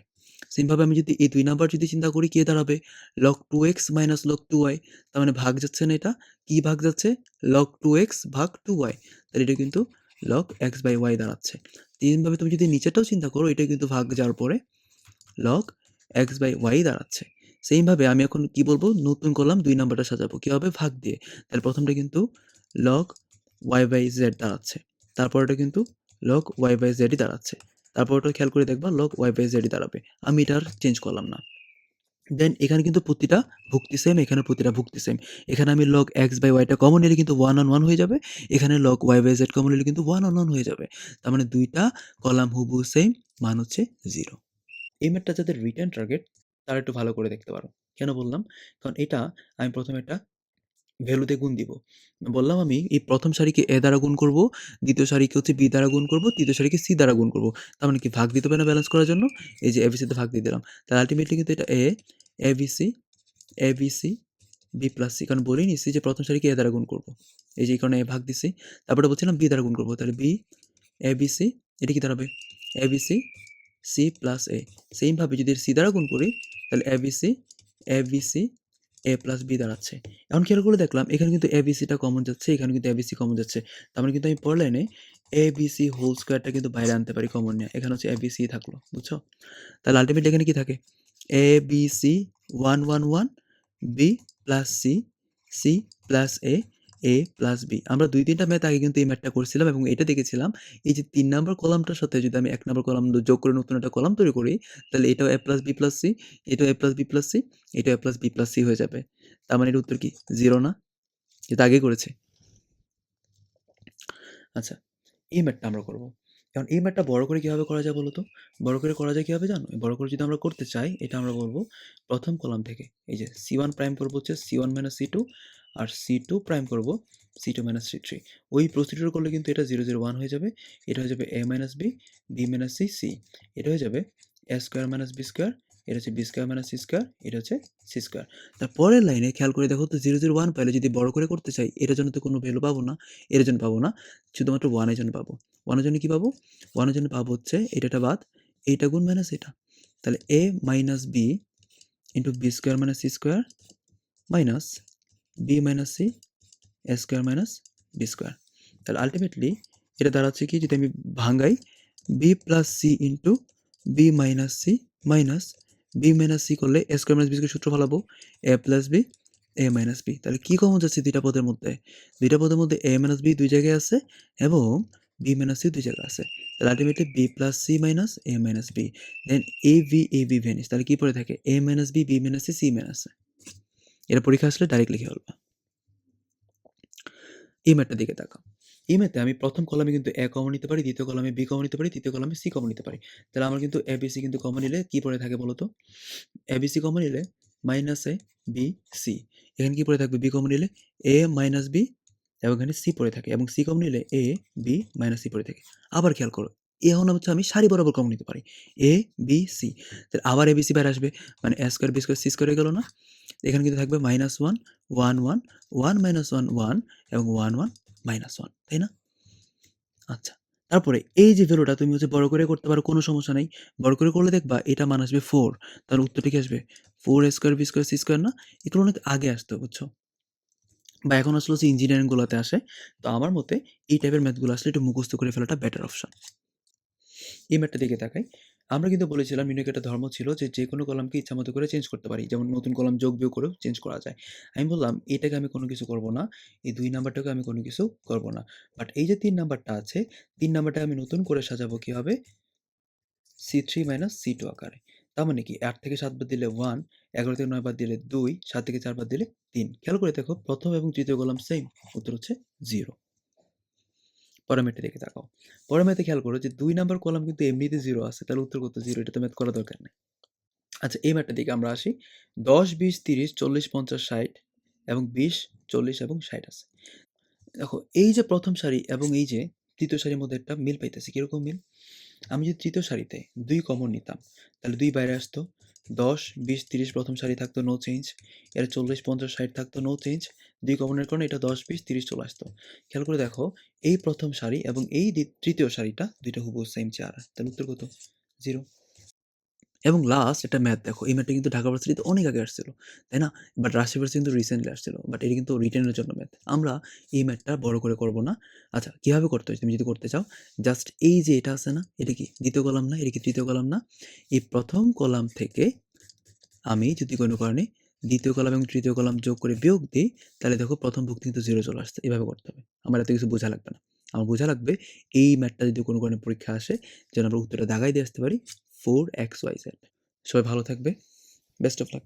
সেমভাবে আমি যদি এই ২ নাম্বার যদি চিন্তা করি, কি দাঁড়াবে? log 2x minus log 2y। তার মানে ভাগ যাচ্ছে না এটা? কি ভাগ যাচ্ছে? log 2x ভাগ 2y। তাহলে এটা কিন্তু log x বাই y দাঁড়াচ্ছে। তেমনিভাবে তুমি যদি নিচেরটাও চিন্তা করো, এটা কিন্তু ভাগ যাওয়ার পরে log x বাই y দাঁড়াচ্ছে। সেইমভাবে আমি এখন কি বলবো? নতুন কলাম ২ নাম্বারটা সাজাবো। কিভাবে? ভাগ দিয়ে। তাহলে প্রথমটা কিন্তু log y বাই z দাঁড়াচ্ছে। তারপরেরটা কিন্তু log y বাই z ই দাঁড়াচ্ছে। তারপরটা খেয়াল করে দেখবা log y বাই z ই দাঁড়াবে। আমি এটা আর চেঞ্জ করলাম না। দেন এখানে কিন্তু প্রতিটা ভুক্তি সেম, এখানে প্রতিটা ভুক্তি সেম। এখানে আমি log x বাই y টা কমন নিলে কিন্তু 1 on 1 হয়ে যাবে। এখানে log y by z common নিলে কিন্তু 1 on 1 হয়ে যাবে। তার মানে ২ টা কলাম হুবহু সেম, মান হচ্ছে 0। এই ম্যাথটা যাদের রিটেন টার্গেট তারা একটু ভালো করে দেখতে পারো। কেন বললাম? কারণ এটা আমি প্রথমে একটা ভ্যালু দিয়ে গুণ দিব। বললাম আমি এই প্রথম সারিকে a দ্বারা গুণ করব, দ্বিতীয় সারিকে হচ্ছে b দ্বারা গুণ করব, তৃতীয় সারিকে c দ্বারা গুণ করব। তার মানে কি ভাগ দিতে হবে না ব্যালেন্স করার জন্য? এই যে abc তে ভাগ দিয়ে দিলাম। তাহলে আল্টিমেটলি কিন্তু এটা abc, abc, b plus c, কারণ বলেই নিছি যে প্রথম সারিকে a দ্বারা গুণ করব। এই যে এই কারণে a ভাগ দিছি। তারপরে বলছিলাম b দ্বারা গুণ করব। তাহলে b abc, এটা কি দাঁড়াবে? abc, c plus a। Same ভাবে যদি c দ্বারা গুণ করি, তাহলে abc, abc, a plus b দাঁড়াচ্ছে। এখন খেয়াল করে দেখলাম এখানে কিন্তু abc টা কমন যাচ্ছে, এখানে কিন্তু abc কমন যাচ্ছে। তার মানে কিন্তু আমি পরের লাইনে abc হোল স্কয়ারটা কিন্তু বাইরে আনতে পারি কমন নিয়ে। এখানে হচ্ছে abc থাকলো, বুঝছো? তাহলে আল্টিমেটলি এখানে কি থাকে? abc 1 1 1, b plus c, c plus a plus b। আমরা ২-৩ টা ম্যাথ আগে কিন্তু এই ম্যাথটা করছিলাম এবং এটা দেখেছিলাম এই যে ৩ নাম্বার কলামটার সাথে যদি আমি ১ নাম্বার কলাম যোগ করে নতুন একটা কলাম তৈরি করি, তাহলে এটাও a plus b plus c, এটাও a plus b plus c, এটাও a plus b plus c হয়ে যাবে। তার মানে এর উত্তর কি? 0 না? এটা আগেই করেছি। আচ্ছা, এই ম্যাথটা আমরা করব। এখন এই ম্যাথটা বড় করে কিভাবে করা যায় বলো তো? বড় করে করা যায় কিভাবে জানো? বড় করে যদি আমরা করতে চাই, এটা আমরা বলব প্রথম কলাম থেকে এই যে C1 প্রাইম করব হচ্ছে C1 মাইনাস C2, আর C2 প্রাইম করব C2 মাইনাস C3 ওই প্রসিডিউর করলে কিন্তু এটা 0 0 1 হয়ে যাবে, এটা হয়ে যাবে A minus B, B minus C, C, এটা হয়ে যাবে A square minus B square, এটা হচ্ছে B square minus C square, এটা হচ্ছে C স্কোয়ার। তার পরের লাইনে খেয়াল করে দেখো তো 0 0 1 পাইলে যদি বড় করে করতে চাই এটার জন্য তো কোনো ভ্যালু পাবো না, এর জন্য পাবো না, শুধুমাত্র 1 এর জন্য পাবো। 1 এর জন্য কি পাবো? 1 এর জন্য পাবো হচ্ছে এটা বাদ এইটা গুণ মাইনাস এটা, তাহলে A minus B into B square minus C square minus B minus C A square minus B square. তাহলে আলটিমেটলি এটা দাঁড়াচ্ছে কি, যদি আমি ভাঙাই B plus C into B minus C minus B minus C করলে A square minus B square সূত্র ফলাবো A plus B A minus B। তাহলে কি কমন যাচ্ছে দুইটা পদের মধ্যে? দুইটা পদের মধ্যে A মাইনাস B দুই জায়গায় আছে এবং B মাইনাস C দুই জায়গায় আছে। তাহলে ultimately B plus C minus A minus B, then A B vanish. তাহলে কি পড়ে থাকে? A minus B, B minus C, C minus A। এটা পরীক্ষা আসলে ডাইরেক্ট লিখে ফেলবা। এই ম্যাথটার দিকে তাকাও। এই ম্যাথে আমি প্রথম কলামে কিন্তু A কমন নিতে পারি, দ্বিতীয় কলামে B কমন নিতে পারি, তৃতীয় কলামে C কমন নিতে পারি। তাহলে আমার কিন্তু A B C কিন্তু কমন নিলে কি পড়ে থাকে বলো তো? A B C কমন নিলে মাইনাস A B C, এখানে কি পড়ে থাকবে? B কমন নিলে A মাইনাস B এবং এখানে C পড়ে থাকে, এবং C কমন নিলে A B মাইনাস C পড়ে থাকে। আবার খেয়াল করো, এখন হচ্ছে আমি সারি বরাবর কমন নিতে পারি A B C, তাহলে আবার A B C বাইরে আসবে, মানে A square B square C square হয়ে গেল না? এখানে কিন্তু থাকবে মাইনাস 1 1 1 1 মাইনাস 1 1 এবং 1 1 মাইনাস 1, তাই না? আচ্ছা, তারপরে এই যে ভ্যালুটা তুমি হচ্ছে বড় করে করতে পারো, কোনো সমস্যা নাই। বড় করে করলে দেখবা এটা মান আসবে 4, তাহলে উত্তরটা কি আসবে? 4 A square B square C square না? এগুলো অনেক আগে আসতো, বুঝছো? বা এখন আসলে হচ্ছে ইঞ্জিনিয়ারিং গুলোতে আসে। তো আমার মতে এই টাইপের ম্যাথগুলো আসলে একটু মুখস্থ করে ফেলাটা বেটার অপশন। এই ম্যাথটার দিকে তাকাই। আমরা কিন্তু বলেছিলাম নিউটনের একটা ধর্ম ছিল যে, যেকোনো কলামকে ইচ্ছামতো করে চেঞ্জ করতে পারি। যেমন নতুন কলাম যোগ বিয়োগ করেও চেঞ্জ করা যায়। আমি বললাম এটাকে আমি কোনো কিছু করব না। এই 2 নাম্বারটাকে আমি কোনো কিছু করব না। বাট এই যে 3 নাম্বারটা আছে, 3 নাম্বারটা আমি নতুন করে সাজাবো কিভাবে? C3 মাইনাস C2 আকারে। তার মানে কি 8 থেকে 7 বাদ দিলে 1, 11 থেকে 9 বাদ দিলে 2, 7 থেকে 4 বাদ দিলে 3। খেয়াল করে দেখো প্রথম এবং তৃতীয় কলাম সেম, উত্তর হচ্ছে 0। পরের ম্যাথটা দিকে তাকাও। পরের ম্যাথে খেয়াল করো যে 2 নাম্বার কলাম কিন্তু এমনিতে 0 আছে, তাহলে উত্তর কত? 0। এটা তো ম্যাথ করা দরকার নেই। আচ্ছা, এই ম্যাথটার দিকে আমরা আসি। 10 20 30 40 50 60 এবং 20 40 এবং 60 আছে। দেখো এই যে প্রথম সারি এবং এই যে তৃতীয় সারির মধ্যে একটা মিল পাইতেছি। কিরকম মিল? আমি যদি তৃতীয় সারিতে 2 কমন নিতাম তাহলে 2 বাইরে আসতো। 10 20 30 প্রথম সারি থাকতো নো চেঞ্জ, এর 40 50 60 থাকতো নো চেঞ্জ। 2 কমনের কারণে এটা 10 20 30 চলে আসতো। খেয়াল করে দেখো এই প্রথম সারি এবং এই তৃতীয় সারিটা দুইটা হুবহু সেম চেহারা, তাহলে উত্তর কত? 0। এবং লাস্ট একটা ম্যাথ দেখো, এই ম্যাথটা কিন্তু ঢাকা ভার্সিটিতে অনেক আগে আসছিল, তাই না? বাট রাজশাহী ভার্সিটি কিন্তু রিসেন্টলি আসছিল, বাট এটা কিন্তু রিটেনের জন্য ম্যাথ। আমরা এই ম্যাথটা বড় করে করব না। আচ্ছা, কিভাবে করতে হয় তুমি যদি করতে চাও, জাস্ট এই যে এটা আছে না, এটা কি দ্বিতীয় কলাম না, এটা কি তৃতীয় কলাম না? এই প্রথম কলাম থেকে আমি যদি কোনো কারণে দ্বিতীয় কলাম এবং তৃতীয় কলাম যোগ করে বিয়োগ দিই, তাহলে দেখো প্রথম ভুক্তি কিন্তু 0 চলে আসছে। এভাবে করতে হবে, আমার এত কিছু বোঝা লাগবে না। আমার বোঝা লাগবে এই ম্যাথটা যদি কোনো কারণে পরীক্ষা আসে, যেন আমরা উত্তরটা দাগাই দিয়ে আসতে পারি 4xyz। সবাই ভালো থাকবে, বেস্ট অফ লাক।